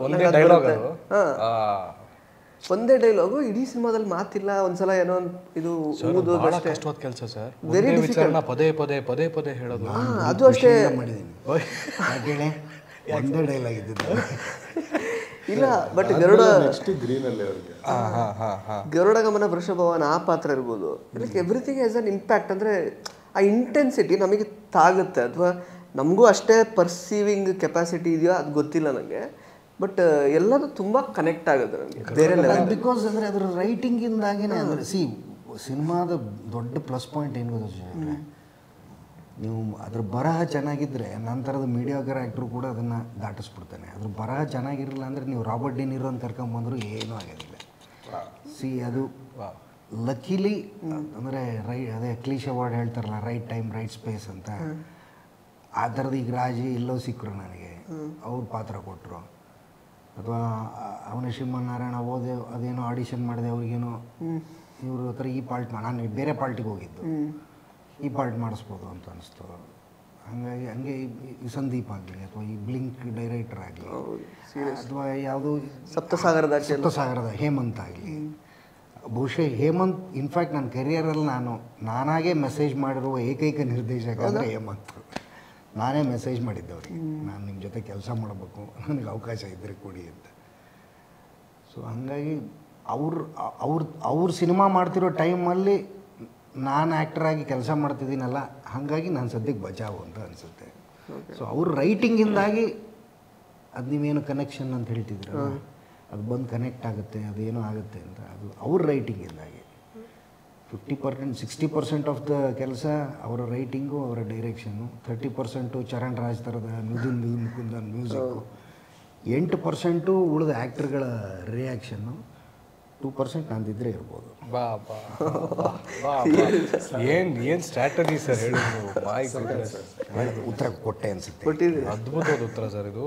ಒಂದೇ ಡೈಲಾಗು ಇಡೀ ಸಿನಿಮಾದಲ್ಲಿ ಮಾತಿಲ್ಲ. ಒಂದ್ಸಲ ಏನೋ ಇದು ಕಷ್ಟವಾದ ಕೆಲಸ ಸರ್, ವೆರಿ ಡಿಫಿಕಲ್ಟ್. ಪದೇ ಹೇಳೋದು, ಅದು ಅಷ್ಟೇ ಮಾಡಿದ್ದೀನಿ. ಒಂದೇ ಡೈಲಾಗ್ ಇದ್ದಿದ್ದು ಇಲ್ಲ. ಬಟ್ ಗರುಡ ಗಮನ ವೃಷಭವನ ಆ ಪಾತ್ರ ಇರ್ಬೋದು. Like everything has an impact. ಅಂದರೆ ಆ ಇಂಟೆನ್ಸಿಟಿ ನಮಗೆ ತಾಗುತ್ತೆ, ಅಥವಾ ನಮಗೂ ಅಷ್ಟೇ ಪರ್ಸೀವಿಂಗ್ ಕೆಪಾಸಿಟಿ ಇದೆಯೋ ಅದು ಗೊತ್ತಿಲ್ಲ ನನಗೆ. ಬಟ್ ಎಲ್ಲದೂ ತುಂಬ ಕನೆಕ್ಟ್ ಆಗುತ್ತೆ ನನಗೆ ಬೇರೆ ಲೆವೆಲ್. ಬಿಕಾಸ್ ಅಂದರೆ ಅದರ ರೈಟಿಂಗಿಂದಾಗಿನೇ ಅಂದರೆ ಸಿನಿಮಾದ ದೊಡ್ಡ ಪ್ಲಸ್ ಪಾಯಿಂಟ್ ಏನು ಗೊತ್ತಿದೆ, ನೀವು ಅದ್ರ ಬರಹ ಚೆನ್ನಾಗಿದ್ದರೆ ನಂತರದ ಮೀಡಿಯಾಗರ್ ಆ್ಯಕ್ಟ್ರು ಕೂಡ ಅದನ್ನು ದಾಟಿಸ್ಬಿಡ್ತಾನೆ. ಅದ್ರ ಬರಹ ಚೆನ್ನಾಗಿರಲಿಲ್ಲ ಅಂದರೆ ನೀವು ರಾಬರ್ಟ್ ಡಿ ನೀರೋ ಅಂತ ಕರ್ಕೊಂಬಂದರೂ ಏನೂ ಆಗೋದಿಲ್ಲ. ಅದು ಲಕ್ಕಿಲಿ ಅಂದರೆ ಅದೇ ಕ್ಲೀಶ್ ಅವಾರ್ಡ್ ಹೇಳ್ತಾರಲ್ಲ, ರೈಟ್ ಟೈಮ್ ರೈಟ್ ಸ್ಪೇಸ್ ಅಂತ, ಆ ಥರದ್ದು ಈಗ ರಾಜಿ ಎಲ್ಲೋ ಸಿಕ್ಕರು ನನಗೆ, ಅವ್ರು ಪಾತ್ರ ಕೊಟ್ಟರು. ಅಥವಾ ಅವನ ಶ್ರೀಮನ್ನಾರಾಯಣ ಓದೆ ಅದೇನೋ ಆಡಿಷನ್ ಮಾಡಿದೆ, ಅವ್ರಿಗೇನೋ ಇವರು ಹತ್ರ ಈ ಪಾರ್ಟ್ ನಾನು ಬೇರೆ ಪಾರ್ಟಿಗೆ ಹೋಗಿದ್ದು, ಈ ಪಾರ್ಟ್ ಮಾಡಿಸ್ಬೋದು ಅಂತ ಅನಿಸ್ತು. ಹಾಗಾಗಿ ಹಂಗೆ ಈ ಸಂದೀಪ್ ಆಗಲಿ ಅಥವಾ ಈ ಬ್ಲಿಂಕ್ ಡೈರೆಕ್ಟರ್ ಆಗಲಿ ಅಥವಾ ಯಾವುದು ಸಪ್ತಸಾಗರದ ಹೇಮಂತ್ ಆಗಲಿ, ಬಹುಶಃ ಹೇಮಂತ್ ಇನ್ಫ್ಯಾಕ್ಟ್ ನನ್ನ ಕೆರಿಯರಲ್ಲಿ ನಾನಾಗೇ ಮೆಸೇಜ್ ಮಾಡಿರುವ ಏಕೈಕ ನಿರ್ದೇಶಕ ಅಂದರೆ ಹೇಮಂತ್. ನಾನೇ ಮೆಸೇಜ್ ಮಾಡಿದ್ದವ್ರಿಗೆ, ನಾನು ನಿಮ್ಮ ಜೊತೆ ಕೆಲಸ ಮಾಡಬೇಕು, ನನಗೆ ಅವಕಾಶ ಇದ್ದರೆ ಕೊಡಿ ಅಂತ. ಸೊ ಹಾಗಾಗಿ ಅವ್ರು ಸಿನಿಮಾ ಮಾಡ್ತಿರೋ ಟೈಮಲ್ಲಿ ನಾನು ಆ್ಯಕ್ಟರಾಗಿ ಕೆಲಸ ಮಾಡ್ತಿದ್ದೀನಲ್ಲ, ಹಾಗಾಗಿ ನಾನು ಸದ್ಯಕ್ಕೆ ಬಚಾವು ಅಂತ ಅನಿಸುತ್ತೆ. ಸೊ ಅವ್ರ ರೈಟಿಂಗಿಂದಾಗಿ ಅದು ನೀವೇನು ಕನೆಕ್ಷನ್ ಅಂತ ಹೇಳ್ತಿದ್ದೀರ, ಅದು ಬಂದು ಕನೆಕ್ಟ್ ಆಗುತ್ತೆ, ಅದೇನೋ ಆಗುತ್ತೆ ಅಂತ, ಅದು ಅವ್ರ ರೈಟಿಂಗಿಂದಾಗಿ 50% 60% ಆಫ್ ದ ಕೆಲಸ ಅವರ ರೈಟಿಂಗು, ಅವರ ಡೈರೆಕ್ಷನ್ನು, 30% ಚರಣ್ ರಾಜ್ ಥರದ ಮಿದುನ್ ಮುಕುಂದನ್ ಮ್ಯೂಸಿಕ್ಕು, 8% ಉಳಿದ ಆ್ಯಕ್ಟರ್ಗಳ ರಿಯಾಕ್ಷನ್ನು, 2% ನಂದಿದ್ರೆ ಇರ್ಬೋದು. ಏನು ಸ್ಟ್ರಾಟಜಿ ಸರ್ ಹೇಳಿ ನೀವು. ಉತ್ತರ ಕೊಟ್ಟೆ ಅನಿಸುತ್ತೆ. ಅದ್ಭುತವಾದ ಉತ್ತರ ಸರ್ ಇದು.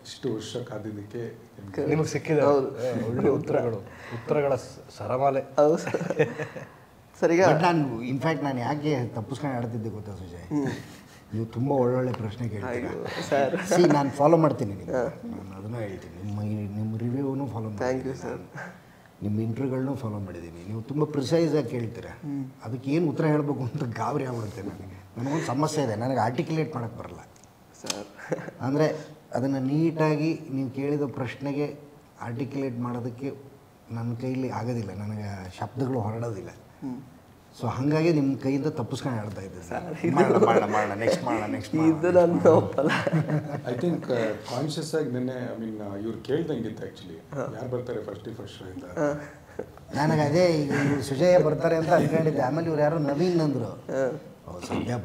ಇಷ್ಟು ವರ್ಷ ಕಾದಿದ್ದಕ್ಕೆ ನಿಮಗೆ ಸಿಕ್ಕಿದೆ ಒಳ್ಳೆ ಉತ್ತರಗಳ ಸರಮಾಲೆ. ಸರ್ ಈಗ ನಾನು ಇನ್ಫ್ಯಾಕ್ಟ್ ನಾನು ಯಾಕೆ ತಪ್ಪಿಸ್ಕೊಂಡು ಆಡ್ತಿದ್ದೆ ಗೊತ್ತಾ ಸುಜಯ್, ನೀವು ತುಂಬ ಒಳ್ಳೊಳ್ಳೆ ಪ್ರಶ್ನೆ ಕೇಳ್ತೀರಾ. ನಾನು ಫಾಲೋ ಮಾಡ್ತೀನಿ ನೀವು, ನಾನು ಅದನ್ನು ಹೇಳ್ತೀನಿ. ನಿಮ್ಮ ರಿವ್ಯೂನು ಫಾಲೋ ಮಾಡ್ತೀನಿ, ನಿಮ್ಮ ಇಂಟರ್ವ್ಯೂಗಳನ್ನೂ ಫಾಲೋ ಮಾಡಿದ್ದೀನಿ. ನೀವು ತುಂಬ ಪ್ರಿಸೈಸಾಗಿ ಕೇಳ್ತೀರಾ, ಅದಕ್ಕೆ ಏನು ಉತ್ತರ ಹೇಳಬೇಕು ಅಂತ ಗಾಬರಿ ಆಗ್ಬಿಡುತ್ತೆ ನನಗೆ. ನನಗೊಂದು ಸಮಸ್ಯೆ ಇದೆ, ನನಗೆ ಆರ್ಟಿಕ್ಯುಲೇಟ್ ಮಾಡೋಕ್ಕೆ ಬರಲ್ಲ ಸರ್. ಅಂದರೆ ಅದನ್ನು ನೀಟಾಗಿ ನೀವು ಕೇಳಿದ ಪ್ರಶ್ನೆಗೆ ಆರ್ಟಿಕ್ಯುಲೇಟ್ ಮಾಡೋದಕ್ಕೆ ನನ್ನ ಕೈಲಿ ಆಗೋದಿಲ್ಲ, ನನಗೆ ಶಬ್ದಗಳು ಹೊರಡೋದಿಲ್ಲ. ಸೊ ಹಾಗಾಗಿ ನಿಮ್ಮ ಕೈಯಿಂದ ತಪ್ಪಿಸ್ಕೊಂಡು ಆಡ್ತಾ ಇದ್ದೆ sir. Next I think conscious ಆಗಿ ನಿನ್ನೆ ಇವ್ರು ಕೇಳ್ದಂಗಿತ್ತು ಆ್ಯಕ್ಚುಲಿ, ಯಾರು ಬರ್ತಾರೆ ಫಸ್ಟ್ ಶೋ ಅಂತ. ನನಗೆ ಅದೇ ಈಗ ಇವ್ರು ಸುಜಯ ಬರ್ತಾರೆ ಅಂತ ಅನ್ಕೊಂಡಿದ್ದೆ. ಆಮೇಲೆ ಇವ್ರು ಯಾರೋ ನವೀನ್ ಅಂದರು, ಸದ್ಯ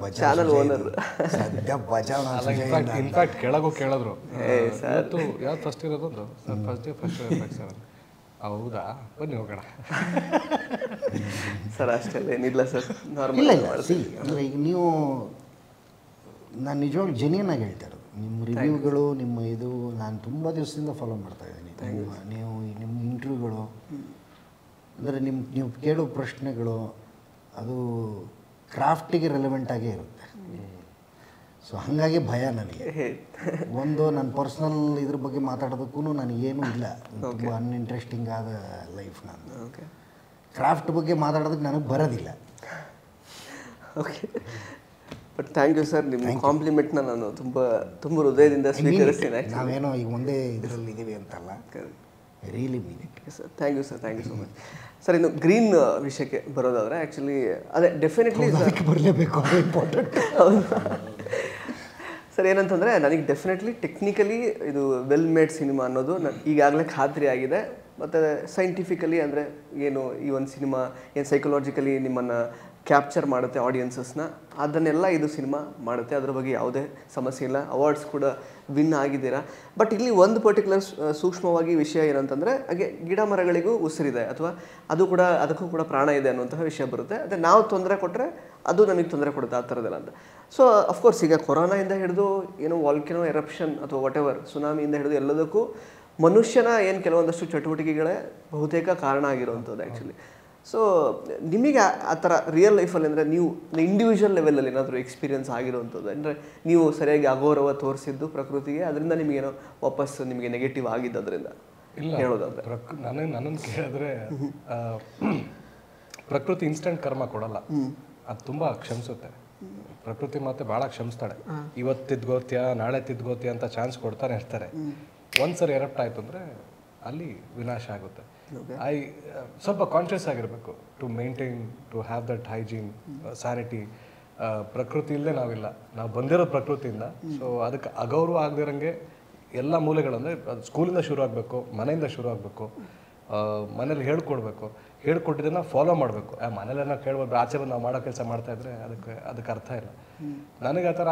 ಬಚಾವ್ ಇನ್ಫ್ಯಾಕ್ಟ್ ಕೆಳಗೂ ಕೇಳಿದ್ರು ಯಾವ್ದು ಫಸ್ಟ್ ಇರೋದು ಅಂದರು. ಫಸ್ಟ್ ಸರ್ ಹೌದಾ, ಬನ್ನಿ ಹೋಗೋಣ ಸರ್. ಅಷ್ಟೆಲ್ಲ ಏನಿಲ್ಲ ಸರ್, ಇಲ್ಲ ಇಲ್ಲ. ಅಂದರೆ ಈಗ ನೀವು, ನಾನು ನಿಜವಾಗ್ಲೂ ಜೆನ್ಯೂನ್ ಆಗಿ ಹೇಳ್ತಾ ಇರೋದು, ನಿಮ್ಮ ರಿವ್ಯೂಗಳು, ನಿಮ್ಮ ಇದು ನಾನು ತುಂಬ ದಿವಸದಿಂದ ಫಾಲೋ ಮಾಡ್ತಾ ಇದ್ದೀನಿ. ನೀವು ನಿಮ್ಮ ಇಂಟರ್ವ್ಯೂಗಳು, ಅಂದರೆ ನೀವು ಕೇಳೋ ಪ್ರಶ್ನೆಗಳು ಅದು ಕ್ರಾಫ್ಟಿಗೆ ರೆಲೆವೆಂಟ್ ಆಗೇ ಇರುತ್ತೆ. ಸೊ ಹಾಗಾಗಿ ಭಯ ನನಗೆ. ಒಂದು ನನ್ನ ಪರ್ಸ್ನಲ್ ಇದ್ರ ಬಗ್ಗೆ ಮಾತಾಡೋದಕ್ಕೂ ನನಗೇನೂ ಇಲ್ಲ, ತುಂಬ ಅನ್ಇಂಟ್ರೆಸ್ಟಿಂಗ್ ಆದ ಲೈಫ್ ನಾನು. ಕ್ರಾಫ್ಟ್ ಬಗ್ಗೆ ಮಾತಾಡೋದಕ್ಕೆ ನನಗೆ ಬರೋದಿಲ್ಲ. Okay, but thank you sir. ನಿಮ್ಮ ಕಾಂಪ್ಲಿಮೆಂಟ್ನ ನಾನು ತುಂಬ ಹೃದಯದಿಂದ ಸ್ವೀಕರಿಸ್ತೀನಿ. ನಾವೇನೋ ಈಗ ಒಂದೇ ಇದರಲ್ಲಿ ಇದ್ದೀವಿ ಅಂತಲ್ಲ, really mean it. Sir thank you sir, thank you so much sir. ಇನ್ನು ಗ್ರೀನ್ ವಿಷಯಕ್ಕೆ ಬರೋದಾದರೆ, ಆ್ಯಕ್ಚುಲಿ ಅದೇ ಡೆಫಿನೆಟ್ಲಿ ಬರಲೇಬೇಕು, ಇಂಪಾರ್ಟೆಂಟ್. ಸರ್ ಏನಂತಂದರೆ, ನನಗೆ ಡೆಫಿನೆಟ್ಲಿ ಟೆಕ್ನಿಕಲಿ ಇದು ವೆಲ್ ಮೇಡ್ ಸಿನಿಮಾ ಅನ್ನೋದು ಈಗಾಗಲೇ ಖಾತ್ರಿ ಆಗಿದೆ. ಮತ್ತು ಸೈಂಟಿಫಿಕಲಿ ಅಂದರೆ ಏನು ಈ ಒಂದು ಸಿನಿಮಾ ಏನು ಸೈಕಲಾಜಿಕಲಿ ನಿಮ್ಮನ್ನು ಕ್ಯಾಪ್ಚರ್ ಮಾಡುತ್ತೆ ಆಡಿಯನ್ಸಸ್ನ, ಅದನ್ನೆಲ್ಲ ಇದು ಸಿನಿಮಾ ಮಾಡುತ್ತೆ. ಅದ್ರ ಬಗ್ಗೆ ಯಾವುದೇ ಸಮಸ್ಯೆ ಇಲ್ಲ. ಅವಾರ್ಡ್ಸ್ ಕೂಡ ವಿನ್ ಆಗಿದ್ದೀರಾ. ಬಟ್ ಇಲ್ಲಿ ಒಂದು ಪರ್ಟಿಕ್ಯುಲರ್ ಸೂಕ್ಷ್ಮವಾಗಿ ವಿಷಯ ಏನಂತಂದರೆ, ಹಾಗೆ ಗಿಡ ಮರಗಳಿಗೂ ಉಸಿರಿದೆ ಅಥವಾ ಅದಕ್ಕೂ ಕೂಡ ಪ್ರಾಣ ಇದೆ ಅನ್ನುವಂತಹ ವಿಷಯ ಬರುತ್ತೆ. ಅದೇ ನಾವು ತೊಂದರೆ ಕೊಟ್ಟರೆ ಅದು ನಮಗೆ ತೊಂದರೆ ಕೊಡುತ್ತೆ, ಆ ಥರದ್ದೆಲ್ಲ ಅಂತ. ಸೊ ಅಫ್ಕೋರ್ಸ್ ಈಗ ಕೊರೋನಾಯಿಂದ ಹಿಡಿದು ಏನೋ ವಾಲ್ಕೆನೋ ಎರಪ್ಷನ್ ಅಥವಾ ವಾಟ್ ಎವರ್ ಸುನಾಮಿಯಿಂದ ಹಿಡಿದು ಎಲ್ಲದಕ್ಕೂ ಮನುಷ್ಯನ ಏನು ಕೆಲವೊಂದಷ್ಟು ಚಟುವಟಿಕೆಗಳೇ ಬಹುತೇಕ ಕಾರಣ ಆಗಿರುವಂಥದ್ದು ಆ್ಯಕ್ಚುಲಿ. ಸೊ ನಿಮಗೆ ಆ ಥರ ರಿಯಲ್ ಲೈಫಲ್ಲಿ ಅಂದರೆ ನೀವು ಇಂಡಿವಿಜುವಲ್ ಲೆವೆಲಲ್ಲಿ ಏನಾದರೂ ಎಕ್ಸ್ಪೀರಿಯನ್ಸ್ ಆಗಿರುವಂಥದ್ದು, ಅಂದರೆ ನೀವು ಸರಿಯಾಗಿ ಅಗೌರವ ತೋರಿಸಿದ್ದು ಪ್ರಕೃತಿಗೆ, ಅದರಿಂದ ನಿಮಗೇನೋ ವಾಪಸ್ ನಿಮಗೆ ನೆಗೆಟಿವ್ ಆಗಿದ್ದು ಅದರಿಂದ ಇಲ್ಲ ಹೇಳೋದಾದ್ರೆ? ನನ್ನನ್ನು ಕೇಳಿದ್ರೆ ಪ್ರಕೃತಿ ಇನ್ಸ್ಟೆಂಟ್ ಕರ್ಮ ಕೊಡಲ್ಲ, ಅದು ತುಂಬ ಕ್ಷಮಿಸುತ್ತೆ. ಪ್ರಕೃತಿ ಮತ್ತೆ ಭಾಳ ಕ್ಷಮಿಸ್ತಾಳೆ. ಇವತ್ತು ತಿದ್ಗೋತ್ಯ ನಾಳೆ ತಿದ್ಗೋತ್ಯ ಅಂತ ಚಾನ್ಸ್ ಕೊಡ್ತಾನೆ ಇರ್ತಾರೆ. ಒಂದ್ಸರಿ ಎರಪ್ಟ್ ಆಯಿತು ಅಂದರೆ ಅಲ್ಲಿ ವಿನಾಶ ಆಗುತ್ತೆ. ಸ್ವಲ್ಪ ಕಾನ್ಷಿಯಸ್ ಆಗಿರಬೇಕು to maintain, to have that hygiene, sanity. ಪ್ರಕೃತಿ ಇಲ್ಲದೆ ನಾವಿಲ್ಲ, ನಾವು ಬಂದಿರೋದು ಪ್ರಕೃತಿಯಿಂದ. ಸೊ ಅದಕ್ಕೆ ಅಗೌರವ ಆಗದಿರಂಗೆ ಎಲ್ಲ ಮೂಲೆಗಳಂದರೆ ಅದು ಸ್ಕೂಲಿಂದ ಶುರು ಆಗಬೇಕು, ಮನೆಯಿಂದ ಶುರು ಆಗಬೇಕು, ಮನೇಲಿ ಹೇಳ್ಕೊಡ್ಬೇಕು. ಹೇಳ್ಕೊಟ್ಟಿದ್ದನ್ನ ಫಾಲೋ ಮಾಡಬೇಕು. ಮನೇಲೆಲ್ಲ ಕೇಳ್ಬೋದು, ಆಚೆ ಬಂದು ನಾವು ಮಾಡೋ ಕೆಲಸ ಮಾಡ್ತಾ ಇದ್ರೆ ಅದಕ್ಕೆ ಅರ್ಥ ಇಲ್ಲ. ನನಗೆ ಆ ಥರ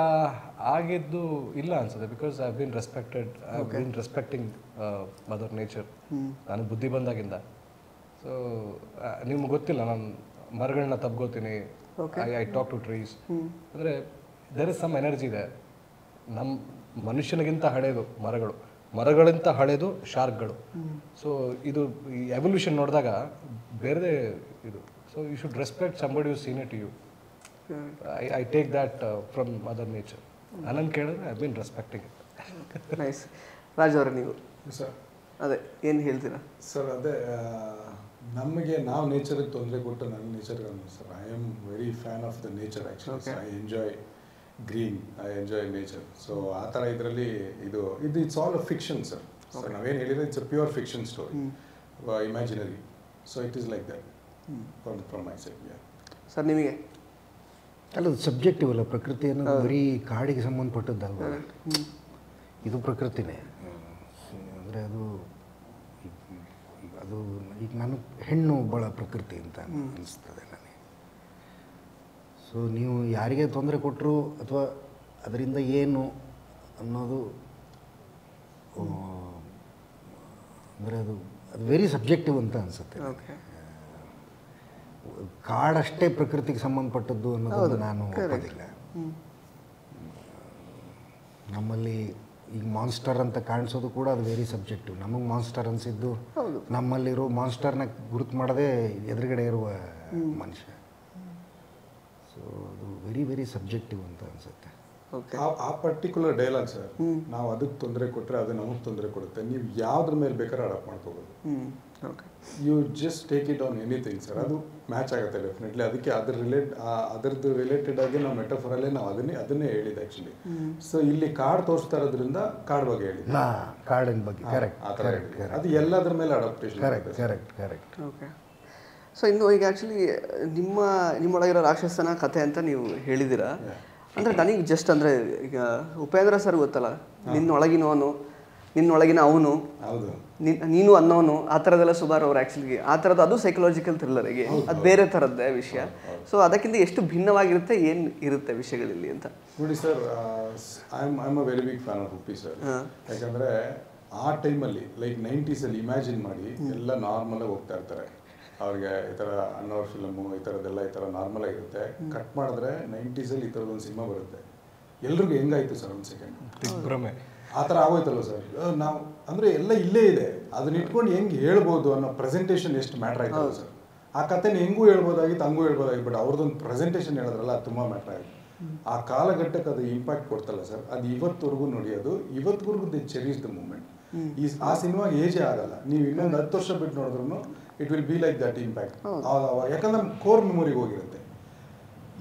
ಆಗಿದ್ದು ಇಲ್ಲ ಅನ್ಸುತ್ತೆ. Because I been respecting mother nature ನನಗೆ ಬುದ್ಧಿ ಬಂದಾಗಿಂದ. ಸೊ ನಿಮ್ಗೆ ಗೊತ್ತಿಲ್ಲ, ನಾನು ಮರಗಳನ್ನ ತಬ್ಗೋತೀನಿ, ಐ ಟಾಕ್ ಟು ಟ್ರೀಸ್. ಅಂದರೆ ದೇರ್ ಇಸ್ ಸಮ್ ಎನರ್ಜಿ ಇದೆ. ನಮ್ಮ ಮನುಷ್ಯನಿಗಿಂತ ಹಳೇದು ಮರಗಳಿಂತ ಹಳೇದು ಶಾರ್ಕ್ಗಳು. ಸೊ ಇದು ಈ ಎವಲ್ಯೂಷನ್ ನೋಡಿದಾಗ ಬೇರೆ ಇದು. So you should respect somebody you seen it you. I take that from mother nature. ನನ್ನನ್ನು ಕೇಳಿದ್ರೆ I been respecting it. Nice. Raj ಅವರೇ, ನೀವು ಸರ್ ಅದೇ ಏನು ಹೇಳ್ತೀರಾ? ಸರ್ ಅದೇ ನಮಗೆ ನಾವು ನೇಚರಿಗೆ ತೊಂದರೆ ಕೊಟ್ಟು ನನ್ನ ನೇಚರ್ಗೆ sir I am very fan of the nature actually. I enjoy green, I enjoy nature. So ಆ ಥರ ಇದರಲ್ಲಿ ಇದು it's all a fiction sir. So ನಾವೇನು ಹೇಳಿದ್ರೆ it's a pure fiction story, imaginary. So it is like that from my side. Sir ನಿಮಗೆ? ಅಲ್ಲ, ಅದು subjective ಅಲ್ಲ. ಪ್ರಕೃತಿ ಅನ್ನೋದು ಬರೀ ಕಾಡಿಗೆ ಸಂಬಂಧಪಟ್ಟದ್ದಲ್ವ, ಇದು ಪ್ರಕೃತಿನೇ. ಅಂದರೆ ಅದು ಈಗ ನಾನು ಹೆಣ್ಣು ಒಬ್ಬಳ ಪ್ರಕೃತಿ ಅಂತ ಅನಿಸ್ತದೆ ನನಗೆ. ಸೊ ನೀವು ಯಾರಿಗೆ ತೊಂದರೆ ಕೊಟ್ಟರು ಅಥವಾ ಅದರಿಂದ ಏನು ಅನ್ನೋದು ಅಂದರೆ ಅದು ವೆರಿ ಸಬ್ಜೆಕ್ಟಿವ್ ಅಂತ ಅನಿಸುತ್ತೆ. ಕಾಡಷ್ಟೇ ಪ್ರಕೃತಿಗೆ ಸಂಬಂಧಪಟ್ಟದ್ದು ಅನ್ನೋದು ನಾನು ಒಪ್ಪೋದಿಲ್ಲ. ನಮ್ಮಲ್ಲಿ ಈಗ ಮಾನ್ಸ್ಟರ್ ಅಂತ ಕಾಣಿಸೋದು ಕೂಡ ಅದು ವೆರಿ ಸಬ್ಜೆಕ್ಟಿವ್. ನಮಗೆ ಮಾನ್ಸ್ಟರ್ ಅನಿಸಿದ್ದು ನಮ್ಮಲ್ಲಿರೋ ಮಾನ್ಸ್ಟರ್ನ ಗುರುತು ಮಾಡದೆ ಎದುರುಗಡೆ ಇರುವ ಮನುಷ್ಯ. ಸೊ ಅದು ವೆರಿ ಸಬ್ಜೆಕ್ಟಿವ್ ಅಂತ ಅನಿಸುತ್ತೆ. ಆ ಪರ್ಟಿಕ್ಯುಲರ್ ಡೈಲಾಗ್ ಸರ್, ನಾವು ಅದಕ್ಕೆ ತೊಂದರೆ ಕೊಟ್ಟರೆ ಅದು ನಮಗೆ ತೊಂದರೆ ಕೊಡುತ್ತೆ. ನೀವು ಯಾವುದ್ರ ಮೇಲೆ ಬೇಕಾದ್ರೆ ಅಡಾಪ್ಟ್ ಮಾಡ್ಕೋಬೋದು. You just take it on anything sir, ಅದು ಮ್ಯಾಚ್ ಆಗುತ್ತೆ ಡೆಫಿನೆಟ್ಲಿ. ಅದಕ್ಕೆ ಅದರದ್ದು ರಿಲೇಟೆಡ್ ಆಗಿ ನಾವು ಮೆಟಫರಲ್ಲೇ ನಾವು ಅದನ್ನೇ ಹೇಳಿದ್ದು ಆ್ಯಕ್ಚುಲಿ. ಸೊ ಇಲ್ಲಿ ಕಾರ್ಡ್ ತೋರಿಸ್ತಾ ಇರೋದ್ರಿಂದ ಕಾರ್ಡ್ ಬಗ್ಗೆ ಹೇಳಿ, ಕಾರ್ಡಿನ ಬಗ್ಗೆ ಕರೆಕ್ಟ್ ಆ ಥರ ಹೇಳಿ. ಅದು ಎಲ್ಲದ್ರ ಮೇಲೆ ಅಡಾಪ್ಟೇಷನ್. ಕರೆಕ್ಟ್. ಓಕೆ. ಸೊ ಇನ್ನು ಈಗ ಆ್ಯಕ್ಚುಲಿ ನಿಮ್ಮೊಳಗಿರೋ ರಾಕ್ಷಸನ ಕಥೆ ಅಂತ ನೀವು ಹೇಳಿದ್ದೀರಾ. ಅಂದರೆ ನನಗೆ ಜಸ್ಟ್ ಅಂದರೆ ಈಗ ಉಪೇಂದ್ರ ಸರ್ ಗೊತ್ತಲ್ಲ, ನಿನ್ನೊಳಗಿನ ಅವನು, ನೀನು ಅನ್ನೋನು, ಆ ಥರದ್ದೆಲ್ಲ ಸುಮಾರು ಅವ್ರು ಆ್ಯಕ್ಚುಲಿ ಆ ಥರದ್ದು. ಅದು ಸೈಕಲಾಜಿಕಲ್ ಥ್ರಿಲ್ಲರಿಗೆ, ಅದು ಬೇರೆ ಥರದ್ದೇ ವಿಷಯ. ಸೊ ಅದಕ್ಕಿಂತ ಎಷ್ಟು ಭಿನ್ನವಾಗಿರುತ್ತೆ, ಏನು ಇರುತ್ತೆ ವಿಷಯಗಳಲ್ಲಿ ಅಂತ ನೋಡಿ sir. I am a very big fan of Uppi sir. ಯಾಕಂದರೆ ಆ ಟೈಮಲ್ಲಿ ಲೈಕ್ 90s ಇಮ್ಯಾಜಿನ್ ಮಾಡಿ ಎಲ್ಲ ನಾರ್ಮಲಾಗಿ ಹೋಗ್ತಾ ಇರ್ತಾರೆ. ಅವ್ರಿಗೆ ಈ ಥರ ಅನ್ನೋರ್ ಫಿಲಮು ಈ ಥರದ್ದೆಲ್ಲ ಈ ಥರ ನಾರ್ಮಲ್ ಆಗಿರುತ್ತೆ. ಕಟ್ ಮಾಡಿದ್ರೆ 90s ಈ ಥರದ್ದೊಂದು ಸಿನಿಮಾ ಬರುತ್ತೆ. ಎಲ್ರಿಗೂ ಹೆಂಗಾಯ್ತು ಸರ್ ಒಂದು ಸೆಕೆಂಡ್ ದಿಗ್ಭ್ರಮೆ ಆ ಥರ ಆಗೋಯ್ತಲ್ವ ಸರ್. ನಾವು ಅಂದರೆ ಎಲ್ಲ ಇಲ್ಲೇ ಇದೆ, ಅದನ್ನ ಇಟ್ಕೊಂಡು ಹೆಂಗೆ ಹೇಳ್ಬೋದು ಅನ್ನೋ ಪ್ರೆಸೆಂಟೇಷನ್ ಎಷ್ಟು ಮ್ಯಾಟ್ರ್ ಆಯ್ತಲ್ಲ ಸರ್. ಆ ಕಥೆನ ಹೆಂಗೂ ಹೇಳ್ಬೋದಾಗಿತ್ತು, ಹಂಗೂ ಹೇಳ್ಬೋದಾಗಿತ್ತು. ಬಟ್ ಅವ್ರದ್ದೊಂದು ಪ್ರೆಸೆಂಟೇಷನ್ ಹೇಳಿದ್ರಲ್ಲ, ಅದು ತುಂಬ ಮ್ಯಾಟ್ರ್ ಆಯಿತು. ಆ ಕಾಲಘಟ್ಟಕ್ಕೆ ಅದು ಇಂಪ್ಯಾಕ್ಟ್ ಕೊಡ್ತಲ್ಲ ಸರ್. ಅದು ಇವತ್ತವರೆಗೂ ನೋಡಿ, ಅದು ಇವತ್ತಿವರೆಗೂ ದಿ ಚೆರೀಸ್ ದ ಮೂಮೆಂಟ್. ಆ ಸಿನಿಮಾಗೆ ಏಜೇ ಆಗಲ್ಲ. ನೀವು ಇನ್ನೊಂದು 10 ವರ್ಷ ಬಿಟ್ಟು ನೋಡಿದ್ರು it will be like that impact. ಯಾಕಂದ್ರೆ ಕೋರ್ ಮೆಮೊರಿಗೆ ಹೋಗಿರುತ್ತೆ.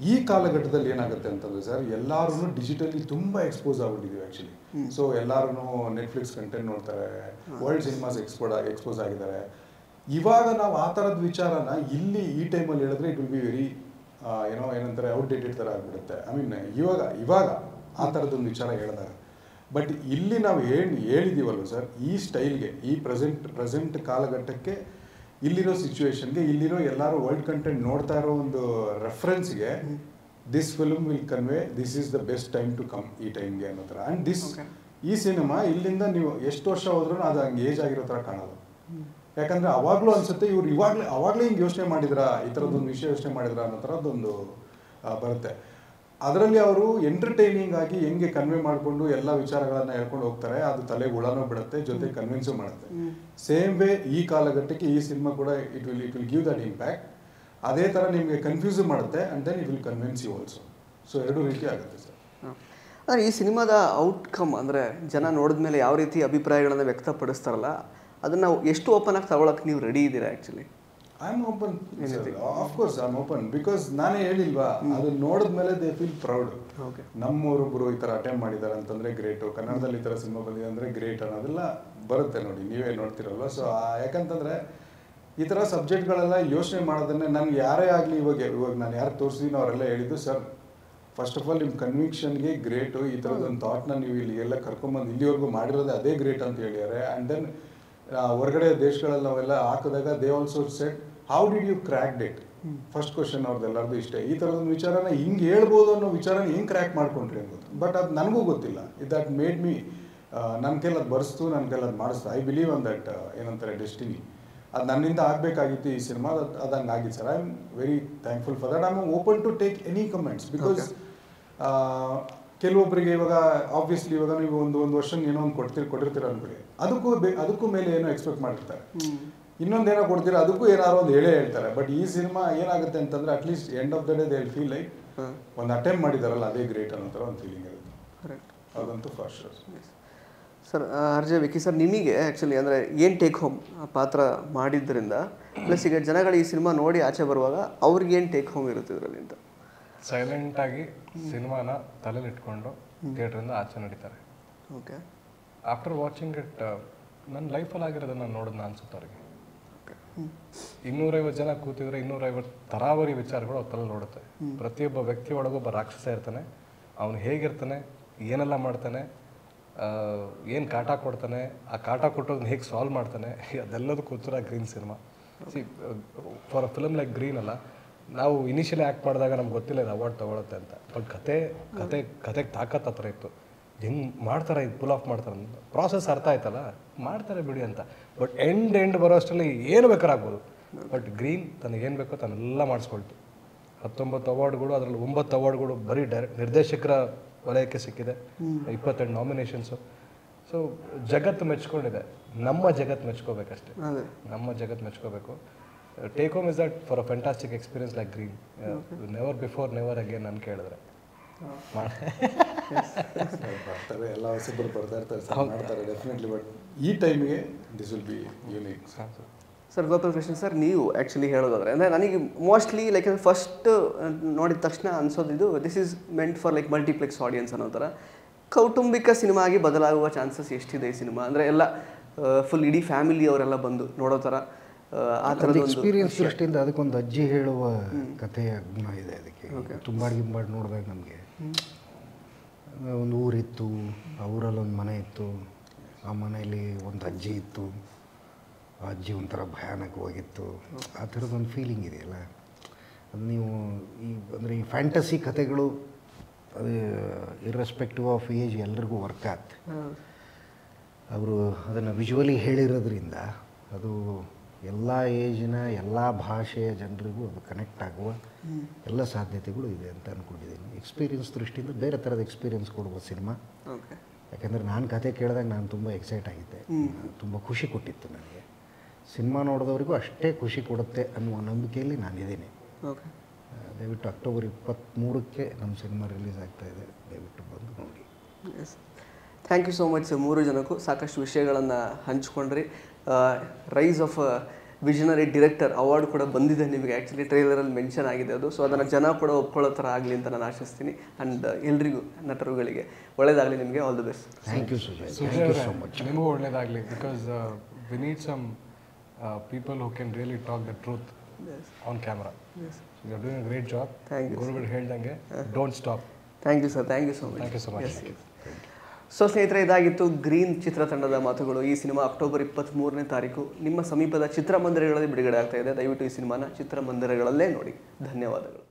ಈ ಕಾಲಘಟ್ಟದಲ್ಲಿ ಏನಾಗುತ್ತೆ ಅಂತಂದ್ರೆ ಸರ್, ಎಲ್ಲರೂ ಡಿಜಿಟಲಿ ತುಂಬ ಎಕ್ಸ್ಪೋಸ್ ಆಗ್ಬಿಟ್ಟಿದ್ದೀವಿ ಆ್ಯಕ್ಚುಲಿ. ಸೊ ಎಲ್ಲರೂ ನೆಟ್ಫ್ಲಿಕ್ಸ್ ಕಂಟೆಂಟ್ ನೋಡ್ತಾರೆ, ವರ್ಲ್ಡ್ ಸಿನಿಮಾಸ್ ಎಕ್ಸ್ಪೋಸ್ ಆಗಿದ್ದಾರೆ. ಇವಾಗ ನಾವು ಆ ಥರದ ವಿಚಾರನ ಇಲ್ಲಿ ಈ ಟೈಮಲ್ಲಿ ಹೇಳಿದ್ರೆ ಇಟ್ ವಿಲ್ ಬಿ ವೆರಿ ಏನಂತಾರೆ ಔಟ್ಡೇಟೆಡ್ ಥರ ಆಗಿಬಿಡುತ್ತೆ. ಐ ಮೀನ್ ಇವಾಗ ಆ ಥರದ್ದೊಂದು ವಿಚಾರ ಹೇಳಿದಾಗ. ಬಟ್ ಇಲ್ಲಿ ನಾವು ಹೇಳಿದ್ದೀವಲ್ವ ಸರ್, ಈ ಸ್ಟೈಲ್ಗೆ, ಈ ಪ್ರೆಸೆಂಟ್ ಕಾಲಘಟ್ಟಕ್ಕೆ, ಇಲ್ಲಿರೋ ಸಿಚುವೇಶನ್ಗೆ, ಇಲ್ಲಿರೋ ಎಲ್ಲರೂ ವರ್ಲ್ಡ್ ಕಂಟೆಂಟ್ ನೋಡ್ತಾ ಇರೋ ಒಂದು ರೆಫರೆನ್ಸ್ಗೆ this film will convey this is the best time to come ಈ ಟೈಮ್ಗೆ ಅನ್ನೋ ಥರ. ಆ್ಯಂಡ್ ಈ ಸಿನಿಮಾ ಇಲ್ಲಿಂದ ನೀವು ಎಷ್ಟು ವರ್ಷ ಹೋದ್ರೂ ಅದು ಹಂಗೆ ಏಜ್ ಆಗಿರೋ ಥರ ಕಾಣೋದು. ಯಾಕಂದರೆ ಅವಾಗಲೂ ಅನಿಸುತ್ತೆ ಇವ್ರು ಅವಾಗಲೇ ಹಿಂಗೆ ಯೋಚನೆ ಮಾಡಿದ್ರಾ, ಈ ಥರದ್ದೊಂದು ವಿಷಯ ಯೋಚನೆ ಮಾಡಿದ್ರಾ ಅನ್ನೋ ಥರದ್ದೊಂದು ಬರುತ್ತೆ. ಅದರಲ್ಲಿ ಅವರು ಎಂಟರ್ಟೈನಿಂಗ್ ಆಗಿ ಹೆಂಗೆ ಕನ್ವೆ ಮಾಡಿಕೊಂಡು ಎಲ್ಲ ವಿಚಾರಗಳನ್ನು ಹೇಳ್ಕೊಂಡು ಹೋಗ್ತಾರೆ. ಅದು ತಲೆಗೆ ಹುಳನೂ ಬಿಡುತ್ತೆ, ಜೊತೆ ಕನ್ವಿನ್ಸು ಮಾಡುತ್ತೆ. ಸೇಮ್ ವೇ ಈ ಕಾಲಘಟ್ಟಕ್ಕೆ ಈ ಸಿನಿಮಾ ಕೂಡ it will give that impact. ಅದೇ ಥರ ನಿಮಗೆ ಕನ್ಫ್ಯೂಸ್ ಮಾಡುತ್ತೆ and then it will convince you also. So ಎರಡೂ ರೀತಿ ಆಗುತ್ತೆ ಸರ್. ಅಂದರೆ ಈ ಸಿನಿಮಾದ ಔಟ್ಕಮ್ ಅಂದರೆ ಜನ ನೋಡಿದ್ಮೇಲೆ ಯಾವ ರೀತಿ ಅಭಿಪ್ರಾಯಗಳನ್ನು ವ್ಯಕ್ತಪಡಿಸ್ತಾರಲ್ಲ, ಅದನ್ನು ಎಷ್ಟು ಓಪನ್ ಆಗಿ ತಗೊಳಕ್ಕೆ ನೀವು ರೆಡಿ ಇದ್ದೀರಾ actually? I am open, of course I am open. Because ನಾನೇ ಹೇಳಿಲ್ವಾ, ಅದು ನೋಡಿದ್ಮೇಲೆ ದೇ ಫೀಲ್ ಪ್ರೌಡ್. ನಮ್ಮವರೊಬ್ಬರು ಈ ಥರ ಅಟೆಂಡ್ ಮಾಡಿದ್ದಾರೆ ಅಂತಂದರೆ ಗ್ರೇಟು, ಕನ್ನಡದಲ್ಲಿ ಈ ಥರ ಸಿನಿಮಾ ಬಂದಿದೆ ಅಂದರೆ ಗ್ರೇಟ್ ಅನ್ನೋದೆಲ್ಲ ಬರುತ್ತೆ ನೋಡಿ, ನೀವೇ ನೋಡ್ತಿರಲ್ವ. ಸೊ ಯಾಕಂತಂದರೆ ಈ ಥರ ಸಬ್ಜೆಕ್ಟ್ಗಳೆಲ್ಲ ಯೋಚನೆ ಮಾಡೋದನ್ನೇ ನನಗೆ ಯಾರೇ ಆಗಲಿ ಇವಾಗ ನಾನು ಯಾರು ತೋರಿಸಿದೀನೋ ಅವರೆಲ್ಲ ಹೇಳಿದ್ದು, ಸರ್ ಫಸ್ಟ್ ಆಫ್ ಆಲ್ ನಿಮ್ಮ ಕನ್ವಿಕ್ಷನ್ಗೆ ಗ್ರೇಟು, ಈ ಥರದೊಂದು ಥಾಟ್ನ ನೀವು ಇಲ್ಲಿಗೆಲ್ಲ ಕರ್ಕೊಂಬಂದು ಇಲ್ಲಿವರೆಗೂ ಮಾಡಿರೋದೇ ಅದೇ ಗ್ರೇಟ್ ಅಂತ ಹೇಳಿದ್ದಾರೆ. ಆ್ಯಂಡ್ ದೆನ್ ಹೊರಗಡೆ ದೇಶಗಳಲ್ಲಿ ನಾವೆಲ್ಲ ಹಾಕಿದಾಗ they also set how did you crack it first question ಅವ್ರದ್ದೆಲ್ಲರದು ಇಷ್ಟೇ. ಈ ಥರದೊಂದು ವಿಚಾರನ ಹಿಂಗೆ ಹೇಳ್ಬೋದು ಅನ್ನೋ ವಿಚಾರನ ಹೆಂಗೆ ಕ್ರ್ಯಾಕ್ ಮಾಡ್ಕೊಂಡ್ರಿ ಅನ್ಬೋದು. ಬಟ್ ಅದು ನನಗೂ ಗೊತ್ತಿಲ್ಲ. ದಟ್ ಮೇಡ್ ಮೀ ನನ್ನ ಕೈಲಿ ಅದು ಬರ್ಸ್ತು, ನನ್ನ ಕೈಲಿ ಅದು ಮಾಡಿಸ್ತು. ಐ ಬಿಲೀವ್ ಆನ್ ದಟ್ ಏನಂತಾರೆ ಡೆಸ್ಟಿನಿ. ಅದು ನನ್ನಿಂದ ಆಗಬೇಕಾಗಿತ್ತು ಈ ಸಿನಿಮಾ, ಅದು ಹಂಗೆ ಆಗಿತ್ತು sir. I am very thankful for that. I am open to take any comments because ಕೆಲವೊಬ್ಬರಿಗೆ ಇವಾಗ ಆಬ್ವಿಯಸ್ಲಿ ಇವಾಗ ನೀವು ಒಂದು ವರ್ಷ ಏನೋ ಒಂದು ಕೊಟ್ಟಿರ್ತೀರ ಅನ್ಬಿಡಿ, ಅದಕ್ಕೂ ಮೇಲೆ ಏನೋ ಎಕ್ಸ್ಪೆಕ್ಟ್ ಮಾಡಿರ್ತಾರೆ. ಇನ್ನೊಂದೇನೋ ಕೊಡ್ತೀರಾ, ಅದಕ್ಕೂ ಏನಾದ್ರು ಒಂದು ಹೇಳ್ತಾರೆ. ಬಟ್ ಈ ಸಿನಿಮಾ ಏನಾಗುತ್ತೆ ಅಂತಂದ್ರೆ at least end of the day they feel like ಒಂದು ಅಟೆಂಪ್ಟ್ ಮಾಡಿದಾರಲ್ಲ ಅದೇ ಗ್ರೇಟ್ ಅನ್ನೋ ಥರ ಒಂದು ಫೀಲಿಂಗ್ ಇರುತ್ತೆ. ಅದಂತೂ ಫಾಸ್ಟ್ sure. Sir RJ Vicky sir, ನಿಮಗೆ ಆ್ಯಕ್ಚುಲಿ ಅಂದರೆ ಏನು ಟೇಕ್ ಹೋಮ್ ಪಾತ್ರ ಮಾಡಿದ್ದರಿಂದ ಪ್ಲಸ್ ಈಗ ಜನಗಳು ಈ ಸಿನಿಮಾ ನೋಡಿ ಆಚೆ ಬರುವಾಗ ಅವ್ರಿಗೆ ಏನು ಟೇಕ್ ಹೋಮ್ ಇರುತ್ತೆ ಇದರಲ್ಲಿ ಅಂತ? ಸೈಲೆಂಟಾಗಿ ಸಿನಿಮಾನ ತಲೆಯಲ್ಲಿ ಇಟ್ಕೊಂಡು ಥಿಯೇಟ್ರಿಂದ ಆಚೆ ನಡೀತಾರೆ. ಓಕೆ. ಆಫ್ಟರ್ ವಾಚಿಂಗ್ ಇಟ್ ನನ್ನ ಲೈಫಲ್ಲಿ ಆಗಿರೋದನ್ನು ನೋಡೋದು ಅನ್ಸುತ್ತೆ ಅವ್ರಿಗೆ. 250 ಜನ ಕೂತಿದ್ರೆ 250 ತರಾವರಿ ವಿಚಾರಗಳು ಅವ್ರ ತಲೆ ನೋಡುತ್ತೆ. ಪ್ರತಿಯೊಬ್ಬ ವ್ಯಕ್ತಿ ಒಳಗೊಬ್ಬ ರಾಕ್ಷಸ ಇರ್ತಾನೆ. ಅವನು ಹೇಗಿರ್ತಾನೆ, ಏನೆಲ್ಲ ಮಾಡ್ತಾನೆ, ಏನು ಕಾಟ ಕೊಡ್ತಾನೆ, ಆ ಕಾಟ ಕೊಟ್ಟೋದನ್ನ ಹೇಗೆ ಸಾಲ್ವ್ ಮಾಡ್ತಾನೆ, ಅದೆಲ್ಲದಕ್ಕೂ ಉತ್ತರ green cinema. For a film like green ಅಲ್ಲ, ನಾವು ಇನಿಷಿಯಲಿ ಆ್ಯಕ್ಟ್ ಮಾಡಿದಾಗ ನಮ್ಗೆ ಗೊತ್ತಿಲ್ಲ ಇದು ಅವಾರ್ಡ್ ತೊಗೊಳುತ್ತೆ ಅಂತ. ಬಟ್ ಕತೆಗೆ ತಾಕತ್ ಹತ್ರ ಇತ್ತು. ಹೆಂಗೆ ಮಾಡ್ತಾರೆ, ಇದು ಪುಲ್ ಆಫ್ ಮಾಡ್ತಾರೆ ಅಂತ ಪ್ರಾಸೆಸ್ ಅರ್ಥ ಆಯ್ತಲ್ಲ, ಮಾಡ್ತಾರೆ ಬಿಡಿ ಅಂತ. ಬಟ್ ಎಂಡ್ ಬರೋ ಅಷ್ಟರಲ್ಲಿ ಏನು ಬೇಕಾದ್ರೆ ಆಗ್ಬೋದು. ಬಟ್ ಗ್ರೀನ್ ತನಗೇನು ಬೇಕೋ ತನ್ನೆಲ್ಲ ಮಾಡಿಸ್ಕೊಳ್ತು. 19 ಅವಾರ್ಡ್ಗಳು, ಅದರಲ್ಲಿ 9 ಅವಾರ್ಡ್ಗಳು ಬರೀ ನಿರ್ದೇಶಕರ ವಲಯಕ್ಕೆ ಸಿಕ್ಕಿದೆ. 28 ನಾಮಿನೇಷನ್ಸು. ಸೊ ಜಗತ್ತು ಮೆಚ್ಕೊಂಡಿದೆ. ನಮ್ಮ ಜಗತ್ತು ಮೆಚ್ಕೋಬೇಕಷ್ಟೇ. ನಮ್ಮ ಜಗತ್ತು ಮೆಚ್ಕೋಬೇಕು. Take home is that for a fantastic experience like green. Never before never again ನಾನು ಕೇಳಿದ್ರೆ ಬರ್ತಾರೆ, ಎಲ್ಲ ಹೊಸಬ್ರು ಬರ್ತಾ ಇರ್ತಾರೆ, ಮಾಡ್ತಾರೆ ಡೆಫಿನೆಟ್ಲಿ. ಬಟ್ ಈ ಟೈಮಿಗೆ this will be unique. Sir Gopal Krishna sir, ನೀವು ಆ್ಯಕ್ಚುಲಿ ಹೇಳೋದಾದ್ರೆ ಅಂದರೆ ನನಗೆ ಮೋಸ್ಟ್ಲಿ ಲೈಕ್ ಫಸ್ಟ್ ನೋಡಿದ ತಕ್ಷಣ ಅನ್ಸೋದಿದ್ದು this is meant for like multiplex audience ಅನ್ನೋ ಥರ. ಕೌಟುಂಬಿಕ ಸಿನಿಮಾ ಆಗಿ ಬದಲಾಗುವ ಚಾನ್ಸಸ್ ಎಷ್ಟಿದೆ ಈ ಸಿನಿಮಾ? ಅಂದರೆ ಎಲ್ಲ ಫುಲ್ ಇಡೀ ಫ್ಯಾಮಿಲಿ ಅವರೆಲ್ಲ ಬಂದು ನೋಡೋ ಥರ ಆ ಥರದ ಎಕ್ಸ್ಪೀರಿಯನ್ಸ್ ದೃಷ್ಟಿಯಿಂದ ಅದಕ್ಕೊಂದು ಅಜ್ಜಿ ಹೇಳುವ ಕಥೆಯ ಗುಣ ಇದೆ ಅದಕ್ಕೆ. ತುಂಬಾಡಿ ನೋಡಿದಾಗ ನಮಗೆ ಒಂದು ಊರಿತ್ತು, ಆ ಊರಲ್ಲಿ ಒಂದು ಮನೆ ಇತ್ತು, ಆ ಮನೆಯಲ್ಲಿ ಒಂದು ಅಜ್ಜಿ ಇತ್ತು, ಆ ಅಜ್ಜಿ ಒಂಥರ ಭಯಾನಕವಾಗಿತ್ತು. ಆ ಥರದೊಂದು ಫೀಲಿಂಗ್ ಇದೆಯಲ್ಲ, ಅದು ನೀವು ಈ ಫ್ಯಾಂಟಸಿ ಕಥೆಗಳು ಅದು ಇರ್ರೆಸ್ಪೆಕ್ಟಿವ್ ಆಫ್ ಏಜ್ ಎಲ್ರಿಗೂ ವರ್ಕ್ ಆಗುತ್ತೆ. ಅವರು ಅದನ್ನು ವಿಜುವಲಿ ಹೇಳಿರೋದ್ರಿಂದ ಅದು ಎಲ್ಲ ಏಜಿನ ಎಲ್ಲ ಭಾಷೆಯ ಜನರಿಗೂ ಅದು ಕನೆಕ್ಟ್ ಆಗುವ ಎಲ್ಲ ಸಾಧ್ಯತೆಗಳು ಇದೆ ಅಂತ ಅಂದ್ಕೊಂಡಿದ್ದೀನಿ. ಎಕ್ಸ್ಪೀರಿಯನ್ಸ್ ದೃಷ್ಟಿಯಿಂದ ಬೇರೆ ಥರದ ಎಕ್ಸ್ಪೀರಿಯನ್ಸ್ ಕೊಡುವ ಸಿನಿಮಾ. ಯಾಕೆಂದರೆ ನಾನು ಕತೆ ಕೇಳಿದಾಗ ನಾನು ತುಂಬ ಎಕ್ಸೈಟ್ ಆಗಿದ್ದೆ, ತುಂಬ ಖುಷಿ ಕೊಟ್ಟಿತ್ತು ನನಗೆ. ಸಿನಿಮಾ ನೋಡಿದವರಿಗೂ ಅಷ್ಟೇ ಖುಷಿ ಕೊಡುತ್ತೆ ಅನ್ನುವ ನಂಬಿಕೆಯಲ್ಲಿ ನಾನಿದ್ದೀನಿ. ದಯವಿಟ್ಟು ಅಕ್ಟೋಬರ್ 23ಕ್ಕೆ ನಮ್ಮ ಸಿನಿಮಾ ರಿಲೀಸ್ ಆಗ್ತಾಯಿದೆ, ದಯವಿಟ್ಟು ಬಂದು ನೋಡಿ. Thank you so much sir. 3 ಜನಕ್ಕೂ ಸಾಕಷ್ಟು ವಿಷಯಗಳನ್ನು ಹಂಚ್ಕೊಂಡ್ರಿ. Rise of visionary director award ಕೂಡ ಬಂದಿದೆ ನಿಮಗೆ. ಆ್ಯಕ್ಚುಲಿ ಟ್ರೈಲರಲ್ಲಿ ಮೆನ್ಷನ್ ಆಗಿದೆ ಅದು. ಸೊ ಅದನ್ನು ಜನ ಕೂಡ ಒಪ್ಕೊಳ್ಳೋ ಥರ ಆಗಲಿ ಅಂತ ನಾನು ಆಶಿಸ್ತೀನಿ. ಆ್ಯಂಡ್ ಎಲ್ರಿಗೂ ನಟರುಗಳಿಗೆ ಒಳ್ಳೆಯದಾಗಲಿ, ನಿಮಗೆ all the best. Thank you Sujay, so much. ನಿಮಗೂ ಒಳ್ಳೆಯದಾಗಲಿ. Because we need some people who can really talk the truth on camera. You are doing a great job. Thank you. ಗುರುಗಳು ಹೇಳ್ದಂಗೆ don't stop. Thank you sir. Thank you so much. Thank you so much. So ಸ್ನೇಹಿತರೆ, ಇದಾಗಿತ್ತು green ಚಿತ್ರತಂಡದ ಮಾತುಗಳು. ಈ cinema October 23ನೇ ತಾರೀಕು ನಿಮ್ಮ ಸಮೀಪದ ಚಿತ್ರಮಂದಿರಗಳಲ್ಲಿ ಬಿಡುಗಡೆ ಆಗ್ತಾ ಇದೆ. ದಯವಿಟ್ಟು ಈ ಸಿನಿಮಾನ ಚಿತ್ರಮಂದಿರಗಳಲ್ಲೇ ನೋಡಿ. ಧನ್ಯವಾದಗಳು.